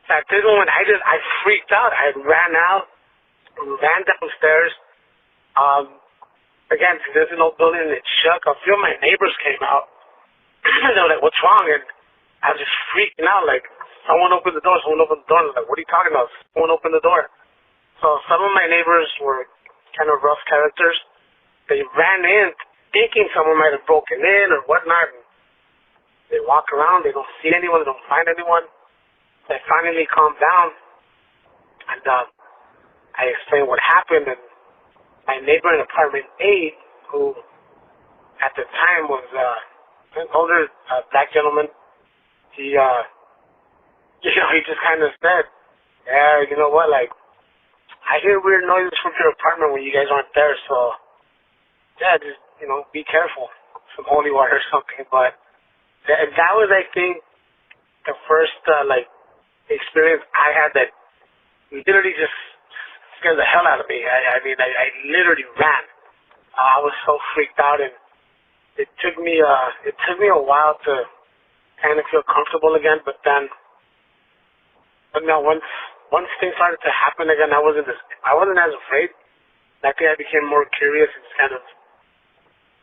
So at this moment, I freaked out. I ran downstairs. Again, there's an old building, and it shook. A few of my neighbors came out, And they were like, what's wrong? And I was just freaking out, like, someone opened the door, someone opened the door. And I was like, what are you talking about? Someone opened the door. So some of my neighbors were kind of rough characters. They ran in thinking someone might have broken in or whatnot. And they walk around, they don't see anyone, they don't find anyone. I finally calmed down, and I explained what happened. And my neighbor in apartment 8, who at the time was an older black gentleman, he just kind of said, yeah, you know what, like, I hear weird noises from your apartment when you guys aren't there, so, yeah, just, be careful. Some holy water or something. But that was, I think, the first, experience I had that literally just scared the hell out of me. I mean, I literally ran. I was so freaked out, and it took me a while to kind of feel comfortable again, but now once things started to happen again, I wasn't as afraid. I think I became more curious and just kind of,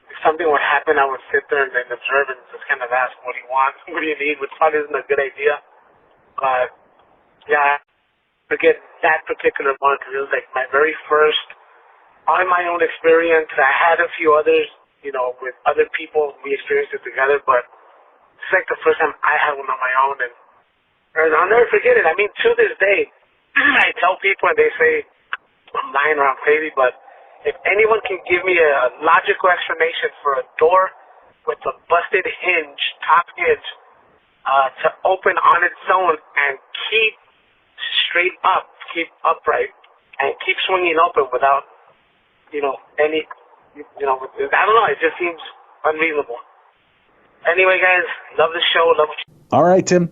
if something would happen, I would sit there and then observe and just kind of ask, what do you want? What do you need? Which probably isn't a good idea. But, yeah, I forget that particular one because it was like my very first on my own experience. I had a few others, with other people. We experienced it together, but it's like the first time I had one on my own. And I'll never forget it. I mean, to this day, I tell people and they say I'm lying or I'm crazy, but if anyone can give me a logical explanation for a door with a busted hinge, top hinge, to open on its own and keep straight up, keep upright, and keep swinging open without, any, I don't know, it just seems unreasonable. Anyway, guys, love the show. Love what you. All right, Tim.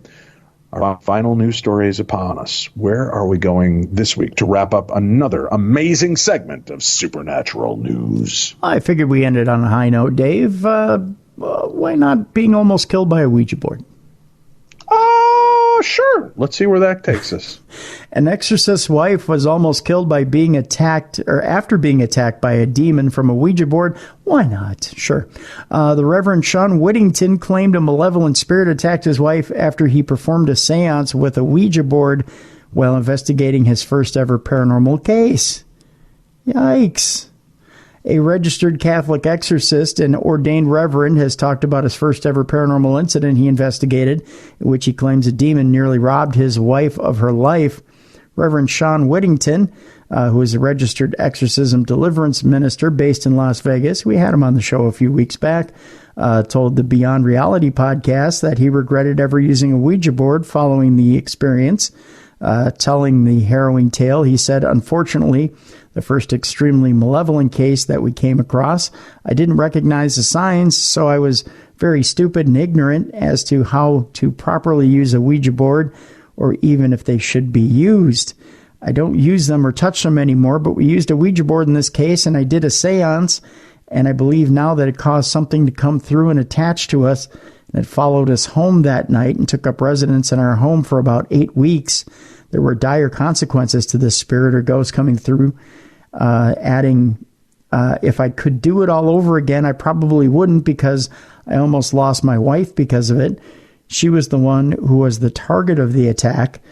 Our final news story is upon us. Where are we going this week to wrap up another amazing segment of supernatural news? I figured we ended on a high note, Dave. Why not being almost killed by a Ouija board? Sure. Let's see where that takes us. An exorcist's wife was almost killed by being attacked, or after being attacked by a demon from a Ouija board. Why not? Sure. The Reverend Sean Whittington claimed a malevolent spirit attacked his wife after he performed a seance with a Ouija board while investigating his first ever paranormal case. Yikes. A registered Catholic exorcist and ordained reverend has talked about his first ever paranormal incident he investigated, in which he claims a demon nearly robbed his wife of her life. Reverend Sean Whittington, who is a registered exorcism deliverance minister based in Las Vegas, we had him on the show a few weeks back, told the Beyond Reality podcast that he regretted ever using a Ouija board following the experience. Telling the harrowing tale, he said, unfortunately, the first extremely malevolent case that we came across, I didn't recognize the signs, so I was very stupid and ignorant as to how to properly use a Ouija board or even if they should be used. I don't use them or touch them anymore, but we used a Ouija board in this case, and I did a seance, and I believe now that it caused something to come through and attach to us, and it followed us home that night and took up residence in our home for about 8 weeks. There were dire consequences to this spirit or ghost coming through, adding, if I could do it all over again, I probably wouldn't because I almost lost my wife because of it. She was the one who was the target of the attack.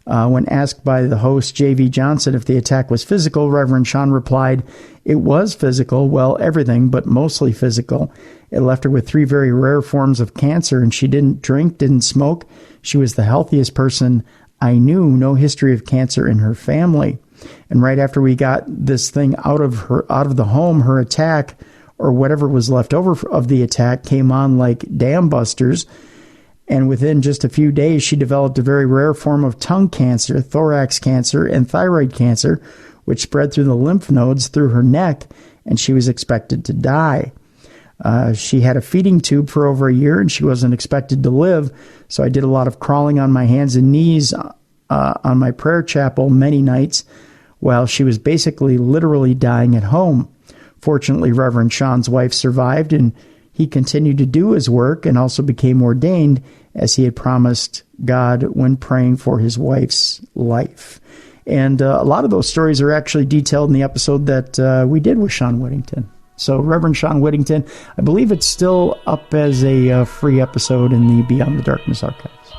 When asked by the host, J.V. Johnson, if the attack was physical, Reverend Sean replied, it was physical, well, everything, but mostly physical. It left her with 3 very rare forms of cancer, and she didn't drink, didn't smoke. She was the healthiest person I knew, no history of cancer in her family. And right after we got this thing out of the home, her attack, or whatever was left over of the attack, came on like dam busters. And within just a few days, she developed a very rare form of tongue cancer, thorax cancer, and thyroid cancer, which spread through the lymph nodes through her neck, and she was expected to die. She had a feeding tube for over a year, and she wasn't expected to live, so I did a lot of crawling on my hands and knees on my prayer chapel many nights while she was basically literally dying at home. Fortunately, Reverend Sean's wife survived, and he continued to do his work and also became ordained as he had promised God when praying for his wife's life. And a lot of those stories are actually detailed in the episode that we did with Sean Whittington. So Reverend Sean Whittington, I believe it's still up as a free episode in the Beyond the Darkness archives.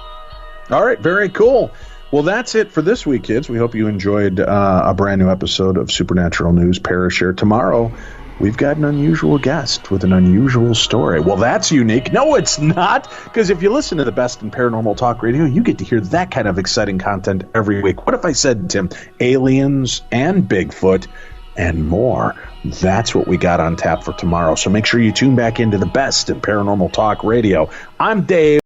All right, very cool. Well, that's it for this week, kids. We hope you enjoyed a brand new episode of Supernatural News ParaShare. Tomorrow, we've got an unusual guest with an unusual story. Well, that's unique. No, it's not, because if you listen to the best in paranormal talk radio, you get to hear that kind of exciting content every week. What if I said, Tim, aliens and Bigfoot and more? That's what we got on tap for tomorrow. So make sure you tune back into the best in paranormal talk radio. I'm Dave.